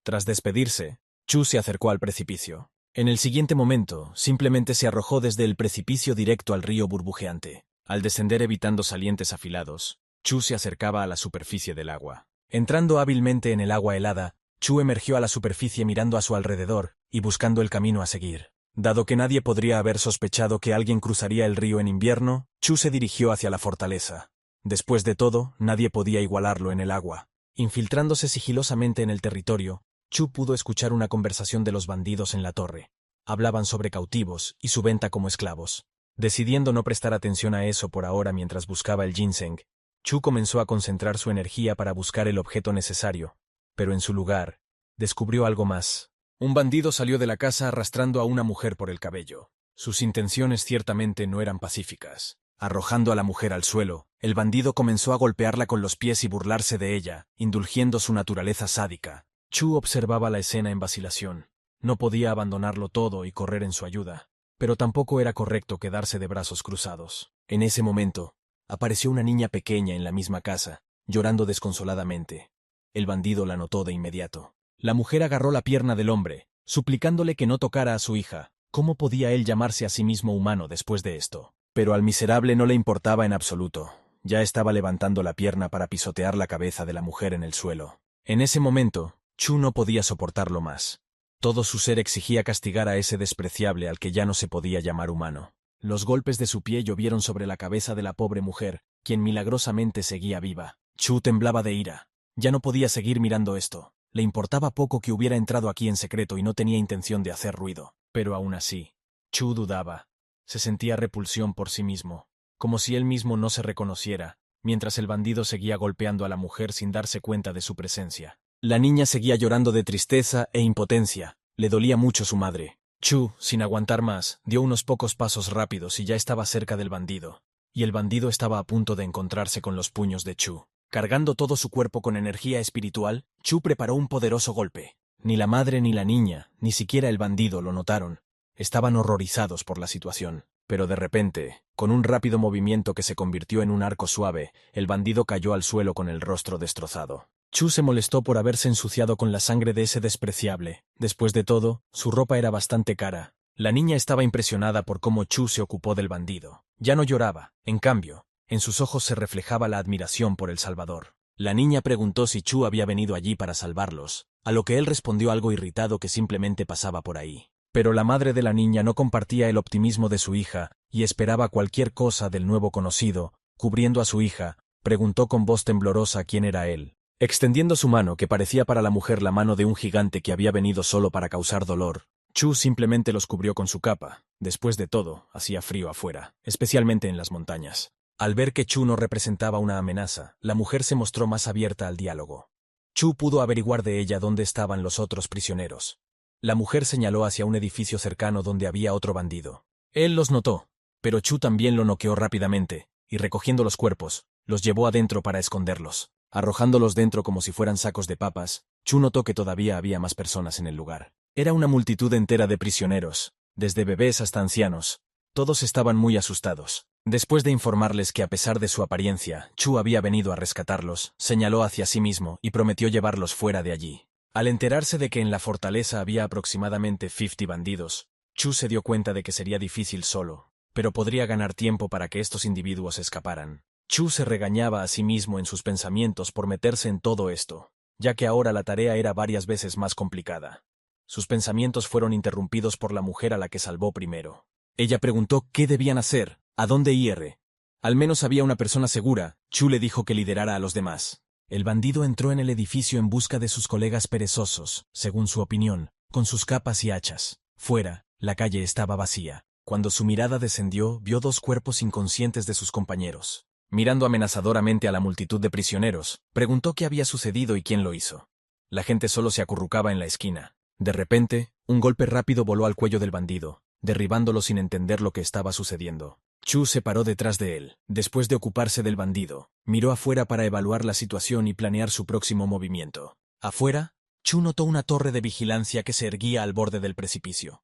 Tras despedirse, Chu se acercó al precipicio. En el siguiente momento, simplemente se arrojó desde el precipicio directo al río burbujeante. Al descender evitando salientes afilados, Chu se acercaba a la superficie del agua. Entrando hábilmente en el agua helada, Chu emergió a la superficie mirando a su alrededor y buscando el camino a seguir. Dado que nadie podría haber sospechado que alguien cruzaría el río en invierno, Chu se dirigió hacia la fortaleza. Después de todo, nadie podía igualarlo en el agua. Infiltrándose sigilosamente en el territorio, Chu pudo escuchar una conversación de los bandidos en la torre. Hablaban sobre cautivos y su venta como esclavos. Decidiendo no prestar atención a eso por ahora mientras buscaba el ginseng, Chu comenzó a concentrar su energía para buscar el objeto necesario, pero en su lugar, descubrió algo más. Un bandido salió de la casa arrastrando a una mujer por el cabello. Sus intenciones ciertamente no eran pacíficas. Arrojando a la mujer al suelo, el bandido comenzó a golpearla con los pies y burlarse de ella, indulgiendo su naturaleza sádica. Chu observaba la escena en vacilación. No podía abandonarlo todo y correr en su ayuda, pero tampoco era correcto quedarse de brazos cruzados. En ese momento, apareció una niña pequeña en la misma casa, llorando desconsoladamente. El bandido la notó de inmediato. La mujer agarró la pierna del hombre, suplicándole que no tocara a su hija. ¿Cómo podía él llamarse a sí mismo humano después de esto? Pero al miserable no le importaba en absoluto. Ya estaba levantando la pierna para pisotear la cabeza de la mujer en el suelo. En ese momento, Chu no podía soportarlo más. Todo su ser exigía castigar a ese despreciable al que ya no se podía llamar humano. Los golpes de su pie llovieron sobre la cabeza de la pobre mujer, quien milagrosamente seguía viva. Chu temblaba de ira. Ya no podía seguir mirando esto. Le importaba poco que hubiera entrado aquí en secreto y no tenía intención de hacer ruido. Pero aún así, Chu dudaba. Se sentía repulsión por sí mismo, como si él mismo no se reconociera, mientras el bandido seguía golpeando a la mujer sin darse cuenta de su presencia. La niña seguía llorando de tristeza e impotencia. Le dolía mucho su madre. Chu, sin aguantar más, dio unos pocos pasos rápidos y ya estaba cerca del bandido. Y el bandido estaba a punto de encontrarse con los puños de Chu. Cargando todo su cuerpo con energía espiritual, Chu preparó un poderoso golpe. Ni la madre ni la niña, ni siquiera el bandido lo notaron. Estaban horrorizados por la situación. Pero de repente, con un rápido movimiento que se convirtió en un arco suave, el bandido cayó al suelo con el rostro destrozado. Chu se molestó por haberse ensuciado con la sangre de ese despreciable. Después de todo, su ropa era bastante cara. La niña estaba impresionada por cómo Chu se ocupó del bandido. Ya no lloraba. En cambio, en sus ojos se reflejaba la admiración por el Salvador. La niña preguntó si Chu había venido allí para salvarlos, a lo que él respondió algo irritado que simplemente pasaba por ahí. Pero la madre de la niña no compartía el optimismo de su hija y esperaba cualquier cosa del nuevo conocido. Cubriendo a su hija, preguntó con voz temblorosa quién era él. Extendiendo su mano, que parecía para la mujer la mano de un gigante que había venido solo para causar dolor, Chu simplemente los cubrió con su capa. Después de todo, hacía frío afuera, especialmente en las montañas. Al ver que Chu no representaba una amenaza, la mujer se mostró más abierta al diálogo. Chu pudo averiguar de ella dónde estaban los otros prisioneros. La mujer señaló hacia un edificio cercano donde había otro bandido. Él los notó, pero Chu también lo noqueó rápidamente, y recogiendo los cuerpos, los llevó adentro para esconderlos. Arrojándolos dentro como si fueran sacos de papas, Chu notó que todavía había más personas en el lugar. Era una multitud entera de prisioneros, desde bebés hasta ancianos. Todos estaban muy asustados. Después de informarles que a pesar de su apariencia, Chu había venido a rescatarlos, señaló hacia sí mismo y prometió llevarlos fuera de allí. Al enterarse de que en la fortaleza había aproximadamente 50 bandidos, Chu se dio cuenta de que sería difícil solo, pero podría ganar tiempo para que estos individuos escaparan. Chu se regañaba a sí mismo en sus pensamientos por meterse en todo esto, ya que ahora la tarea era varias veces más complicada. Sus pensamientos fueron interrumpidos por la mujer a la que salvó primero. Ella preguntó qué debían hacer, a dónde ir. Al menos había una persona segura. Chu le dijo que liderara a los demás. El bandido entró en el edificio en busca de sus colegas perezosos, según su opinión, con sus capas y hachas. Fuera, la calle estaba vacía. Cuando su mirada descendió, vio dos cuerpos inconscientes de sus compañeros. Mirando amenazadoramente a la multitud de prisioneros, preguntó qué había sucedido y quién lo hizo. La gente solo se acurrucaba en la esquina. De repente, un golpe rápido voló al cuello del bandido, derribándolo sin entender lo que estaba sucediendo. Chu se paró detrás de él. Después de ocuparse del bandido, miró afuera para evaluar la situación y planear su próximo movimiento. Afuera, Chu notó una torre de vigilancia que se erguía al borde del precipicio.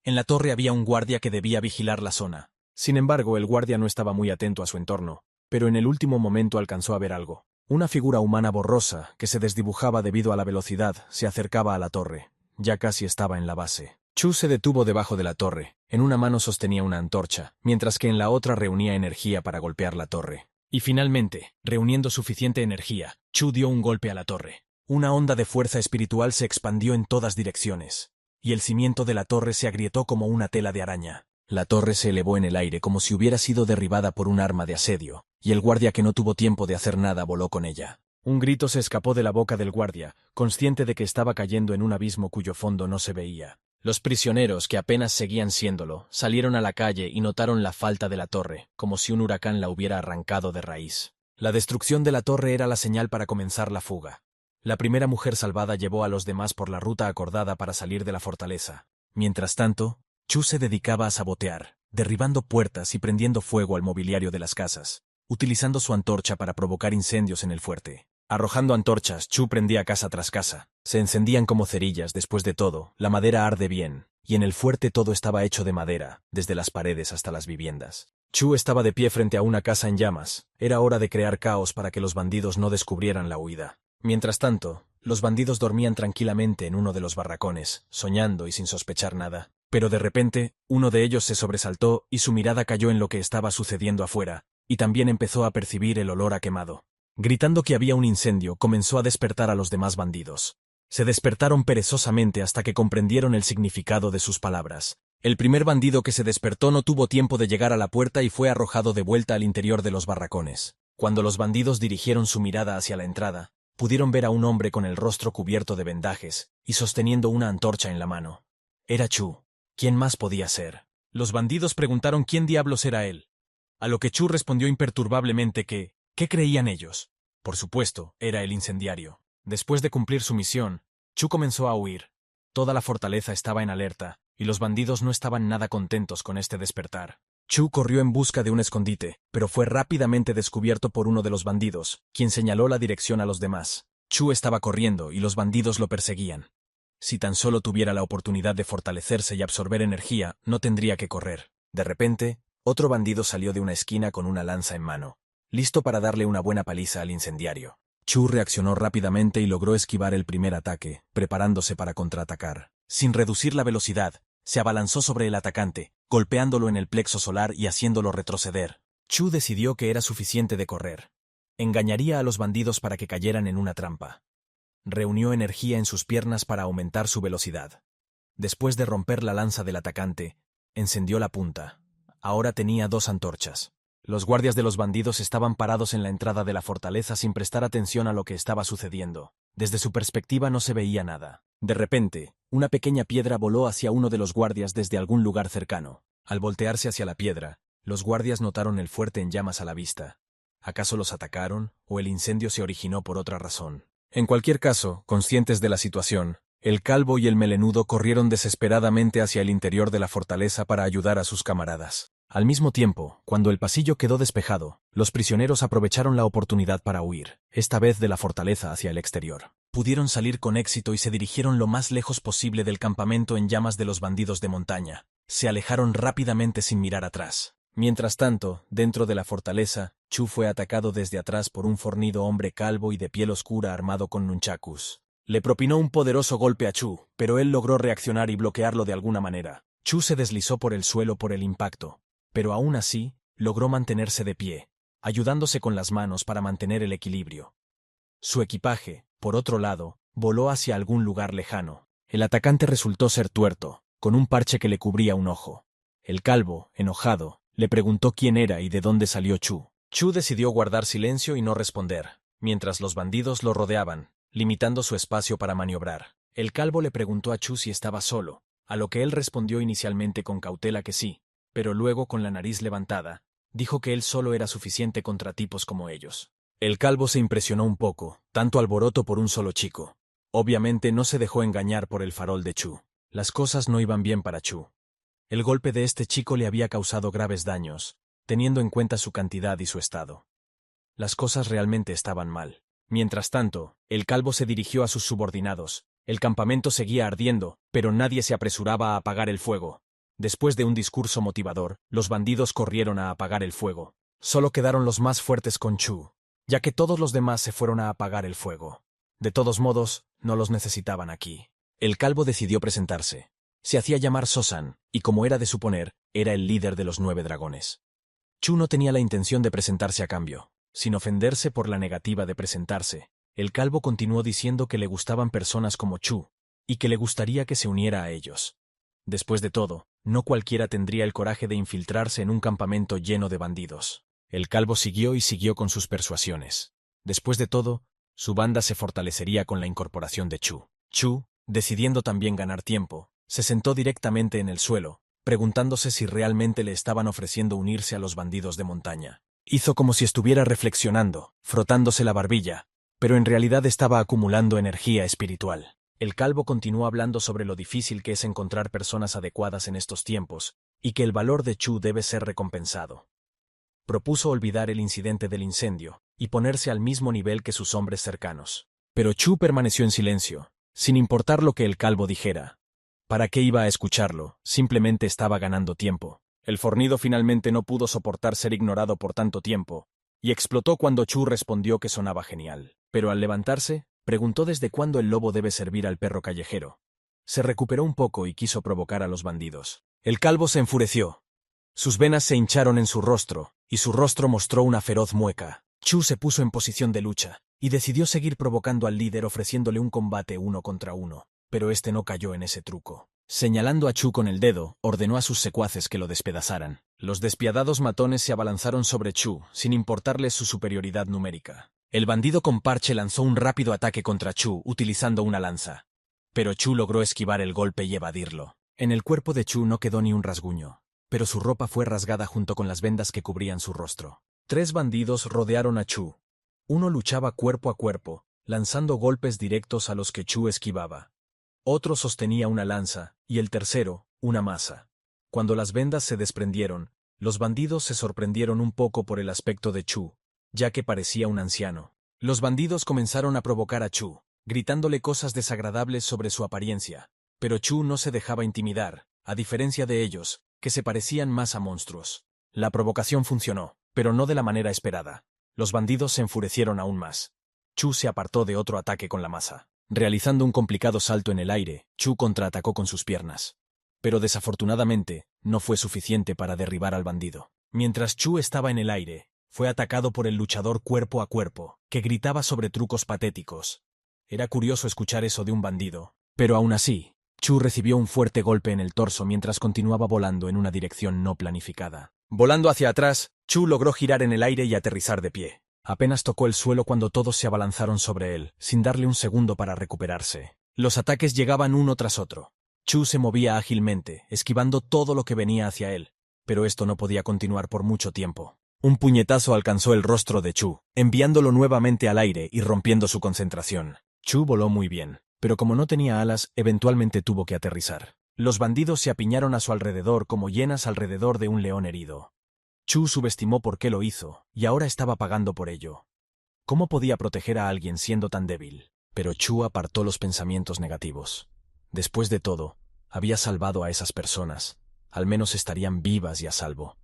En la torre había un guardia que debía vigilar la zona. Sin embargo, el guardia no estaba muy atento a su entorno, pero en el último momento alcanzó a ver algo. Una figura humana borrosa, que se desdibujaba debido a la velocidad, se acercaba a la torre. Ya casi estaba en la base. Chu se detuvo debajo de la torre. En una mano sostenía una antorcha, mientras que en la otra reunía energía para golpear la torre. Y finalmente, reuniendo suficiente energía, Chu dio un golpe a la torre. Una onda de fuerza espiritual se expandió en todas direcciones, y el cimiento de la torre se agrietó como una tela de araña. La torre se elevó en el aire como si hubiera sido derribada por un arma de asedio, y el guardia, que no tuvo tiempo de hacer nada, voló con ella. Un grito se escapó de la boca del guardia, consciente de que estaba cayendo en un abismo cuyo fondo no se veía. Los prisioneros, que apenas seguían siéndolo, salieron a la calle y notaron la falta de la torre, como si un huracán la hubiera arrancado de raíz. La destrucción de la torre era la señal para comenzar la fuga. La primera mujer salvada llevó a los demás por la ruta acordada para salir de la fortaleza. Mientras tanto, Chu se dedicaba a sabotear, derribando puertas y prendiendo fuego al mobiliario de las casas, utilizando su antorcha para provocar incendios en el fuerte. Arrojando antorchas, Chu prendía casa tras casa. Se encendían como cerillas. Después de todo, la madera arde bien, y en el fuerte todo estaba hecho de madera, desde las paredes hasta las viviendas. Chu estaba de pie frente a una casa en llamas. Era hora de crear caos para que los bandidos no descubrieran la huida. Mientras tanto, los bandidos dormían tranquilamente en uno de los barracones, soñando y sin sospechar nada. Pero de repente, uno de ellos se sobresaltó y su mirada cayó en lo que estaba sucediendo afuera, y también empezó a percibir el olor a quemado. Gritando que había un incendio, comenzó a despertar a los demás bandidos. Se despertaron perezosamente hasta que comprendieron el significado de sus palabras. El primer bandido que se despertó no tuvo tiempo de llegar a la puerta y fue arrojado de vuelta al interior de los barracones. Cuando los bandidos dirigieron su mirada hacia la entrada, pudieron ver a un hombre con el rostro cubierto de vendajes y sosteniendo una antorcha en la mano. Era Chu. ¿Quién más podía ser? Los bandidos preguntaron quién diablos era él. A lo que Chu respondió imperturbablemente que, ¿qué creían ellos? Por supuesto, era el incendiario. Después de cumplir su misión, Chu comenzó a huir. Toda la fortaleza estaba en alerta, y los bandidos no estaban nada contentos con este despertar. Chu corrió en busca de un escondite, pero fue rápidamente descubierto por uno de los bandidos, quien señaló la dirección a los demás. Chu estaba corriendo y los bandidos lo perseguían. Si tan solo tuviera la oportunidad de fortalecerse y absorber energía, no tendría que correr. De repente, otro bandido salió de una esquina con una lanza en mano, listo para darle una buena paliza al incendiario. Chu reaccionó rápidamente y logró esquivar el primer ataque, preparándose para contraatacar. Sin reducir la velocidad, se abalanzó sobre el atacante, golpeándolo en el plexo solar y haciéndolo retroceder. Chu decidió que era suficiente de correr. Engañaría a los bandidos para que cayeran en una trampa. Reunió energía en sus piernas para aumentar su velocidad. Después de romper la lanza del atacante, encendió la punta. Ahora tenía 2 antorchas. Los guardias de los bandidos estaban parados en la entrada de la fortaleza sin prestar atención a lo que estaba sucediendo. Desde su perspectiva no se veía nada. De repente, una pequeña piedra voló hacia uno de los guardias desde algún lugar cercano. Al voltearse hacia la piedra, los guardias notaron el fuerte en llamas a la vista. ¿Acaso los atacaron, o el incendio se originó por otra razón? En cualquier caso, conscientes de la situación, el calvo y el melenudo corrieron desesperadamente hacia el interior de la fortaleza para ayudar a sus camaradas. Al mismo tiempo, cuando el pasillo quedó despejado, los prisioneros aprovecharon la oportunidad para huir, esta vez de la fortaleza hacia el exterior. Pudieron salir con éxito y se dirigieron lo más lejos posible del campamento en llamas de los bandidos de montaña. Se alejaron rápidamente sin mirar atrás. Mientras tanto, dentro de la fortaleza, Chu fue atacado desde atrás por un fornido hombre calvo y de piel oscura armado con nunchakus. Le propinó un poderoso golpe a Chu, pero él logró reaccionar y bloquearlo de alguna manera. Chu se deslizó por el suelo por el impacto, pero aún así, logró mantenerse de pie, ayudándose con las manos para mantener el equilibrio. Su equipaje, por otro lado, voló hacia algún lugar lejano. El atacante resultó ser tuerto, con un parche que le cubría un ojo. El calvo, enojado, le preguntó quién era y de dónde salió Chu. Chu decidió guardar silencio y no responder, mientras los bandidos lo rodeaban, limitando su espacio para maniobrar. El calvo le preguntó a Chu si estaba solo, a lo que él respondió inicialmente con cautela que sí, pero luego con la nariz levantada, dijo que él solo era suficiente contra tipos como ellos. El calvo se impresionó un poco, tanto alboroto por un solo chico. Obviamente no se dejó engañar por el farol de Chu. Las cosas no iban bien para Chu. El golpe de este chico le había causado graves daños, teniendo en cuenta su cantidad y su estado. Las cosas realmente estaban mal. Mientras tanto, el calvo se dirigió a sus subordinados. El campamento seguía ardiendo, pero nadie se apresuraba a apagar el fuego. Después de un discurso motivador, los bandidos corrieron a apagar el fuego. Solo quedaron los más fuertes con Chu. ya que todos los demás se fueron a apagar el fuego. De todos modos, no los necesitaban aquí. El calvo decidió presentarse. Se hacía llamar Sosan, y como era de suponer, era el líder de los 9 dragones. Chu no tenía la intención de presentarse a cambio. Sin ofenderse por la negativa de presentarse, el calvo continuó diciendo que le gustaban personas como Chu, y que le gustaría que se uniera a ellos. Después de todo, no cualquiera tendría el coraje de infiltrarse en un campamento lleno de bandidos. El calvo siguió y siguió con sus persuasiones. Después de todo, su banda se fortalecería con la incorporación de Chu. Chu, decidiendo también ganar tiempo, se sentó directamente en el suelo, preguntándose si realmente le estaban ofreciendo unirse a los bandidos de montaña. Hizo como si estuviera reflexionando, frotándose la barbilla, pero en realidad estaba acumulando energía espiritual. El calvo continuó hablando sobre lo difícil que es encontrar personas adecuadas en estos tiempos, y que el valor de Chu debe ser recompensado. Propuso olvidar el incidente del incendio, y ponerse al mismo nivel que sus hombres cercanos. Pero Chu permaneció en silencio, sin importar lo que el calvo dijera. ¿Para qué iba a escucharlo? Simplemente estaba ganando tiempo. El fornido finalmente no pudo soportar ser ignorado por tanto tiempo, y explotó cuando Chu respondió que sonaba genial. Pero al levantarse, preguntó desde cuándo el lobo debe servir al perro callejero. Se recuperó un poco y quiso provocar a los bandidos. El calvo se enfureció. Sus venas se hincharon en su rostro, y su rostro mostró una feroz mueca. Chu se puso en posición de lucha, y decidió seguir provocando al líder ofreciéndole un combate 1 contra 1, pero este no cayó en ese truco. Señalando a Chu con el dedo, ordenó a sus secuaces que lo despedazaran. Los despiadados matones se abalanzaron sobre Chu, sin importarles su superioridad numérica. El bandido con parche lanzó un rápido ataque contra Chu, utilizando una lanza. Pero Chu logró esquivar el golpe y evadirlo. En el cuerpo de Chu no quedó ni un rasguño, pero su ropa fue rasgada junto con las vendas que cubrían su rostro. 3 bandidos rodearon a Chu. Uno luchaba cuerpo a cuerpo, lanzando golpes directos a los que Chu esquivaba. Otro sostenía una lanza, y el tercero, una maza. Cuando las vendas se desprendieron, los bandidos se sorprendieron un poco por el aspecto de Chu, ya que parecía un anciano. Los bandidos comenzaron a provocar a Chu, gritándole cosas desagradables sobre su apariencia, pero Chu no se dejaba intimidar, a diferencia de ellos, que se parecían más a monstruos. La provocación funcionó, pero no de la manera esperada. Los bandidos se enfurecieron aún más. Chu se apartó de otro ataque con la maza. Realizando un complicado salto en el aire, Chu contraatacó con sus piernas. Pero desafortunadamente, no fue suficiente para derribar al bandido. Mientras Chu estaba en el aire, fue atacado por el luchador cuerpo a cuerpo, que gritaba sobre trucos patéticos. Era curioso escuchar eso de un bandido, pero aún así, Chu recibió un fuerte golpe en el torso mientras continuaba volando en una dirección no planificada. Volando hacia atrás, Chu logró girar en el aire y aterrizar de pie. Apenas tocó el suelo cuando todos se abalanzaron sobre él, sin darle un segundo para recuperarse. Los ataques llegaban uno tras otro. Chu se movía ágilmente, esquivando todo lo que venía hacia él, pero esto no podía continuar por mucho tiempo. Un puñetazo alcanzó el rostro de Chu, enviándolo nuevamente al aire y rompiendo su concentración. Chu voló muy bien, pero como no tenía alas, eventualmente tuvo que aterrizar. Los bandidos se apiñaron a su alrededor como hienas alrededor de un león herido. Chu subestimó por qué lo hizo, y ahora estaba pagando por ello. ¿Cómo podía proteger a alguien siendo tan débil? Pero Chu apartó los pensamientos negativos. Después de todo, había salvado a esas personas. Al menos estarían vivas y a salvo.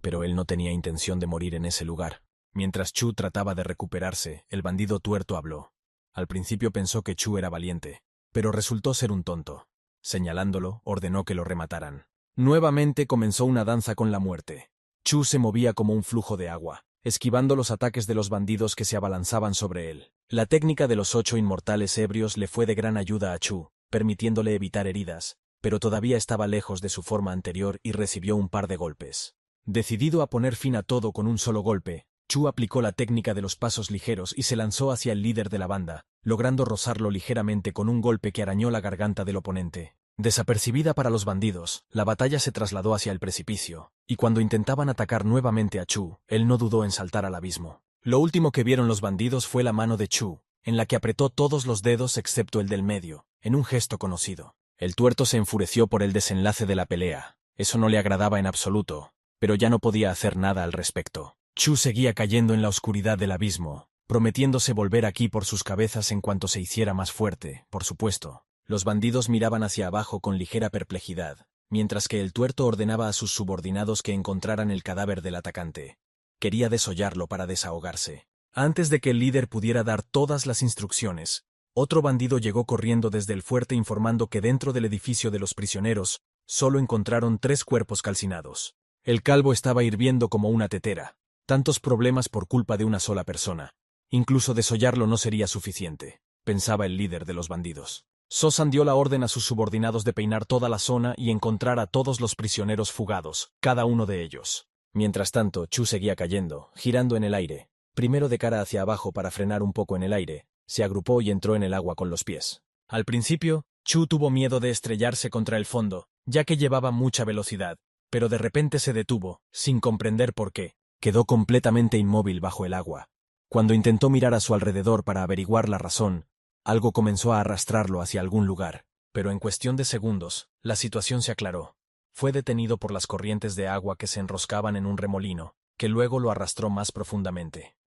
Pero él no tenía intención de morir en ese lugar. Mientras Chu trataba de recuperarse, el bandido tuerto habló. Al principio pensó que Chu era valiente, pero resultó ser un tonto. Señalándolo, ordenó que lo remataran. Nuevamente comenzó una danza con la muerte. Chu se movía como un flujo de agua, esquivando los ataques de los bandidos que se abalanzaban sobre él. La técnica de los 8 inmortales ebrios le fue de gran ayuda a Chu, permitiéndole evitar heridas, pero todavía estaba lejos de su forma anterior y recibió un par de golpes. Decidido a poner fin a todo con un solo golpe, Chu aplicó la técnica de los pasos ligeros y se lanzó hacia el líder de la banda, logrando rozarlo ligeramente con un golpe que arañó la garganta del oponente. Desapercibida para los bandidos, la batalla se trasladó hacia el precipicio, y cuando intentaban atacar nuevamente a Chu, él no dudó en saltar al abismo. Lo último que vieron los bandidos fue la mano de Chu, en la que apretó todos los dedos excepto el del medio, en un gesto conocido. El tuerto se enfureció por el desenlace de la pelea. Eso no le agradaba en absoluto, pero ya no podía hacer nada al respecto. Chu seguía cayendo en la oscuridad del abismo, prometiéndose volver aquí por sus cabezas en cuanto se hiciera más fuerte, por supuesto. Los bandidos miraban hacia abajo con ligera perplejidad, mientras que el tuerto ordenaba a sus subordinados que encontraran el cadáver del atacante. Quería desollarlo para desahogarse. Antes de que el líder pudiera dar todas las instrucciones, otro bandido llegó corriendo desde el fuerte informando que dentro del edificio de los prisioneros solo encontraron 3 cuerpos calcinados. El calvo estaba hirviendo como una tetera. Tantos problemas por culpa de una sola persona. Incluso desollarlo no sería suficiente, pensaba el líder de los bandidos. Sosan dio la orden a sus subordinados de peinar toda la zona y encontrar a todos los prisioneros fugados, cada uno de ellos. Mientras tanto, Chu seguía cayendo, girando en el aire, primero de cara hacia abajo para frenar un poco en el aire, se agrupó y entró en el agua con los pies. Al principio, Chu tuvo miedo de estrellarse contra el fondo, ya que llevaba mucha velocidad, pero de repente se detuvo, sin comprender por qué. Quedó completamente inmóvil bajo el agua. Cuando intentó mirar a su alrededor para averiguar la razón, algo comenzó a arrastrarlo hacia algún lugar, pero en cuestión de segundos, la situación se aclaró. Fue detenido por las corrientes de agua que se enroscaban en un remolino, que luego lo arrastró más profundamente.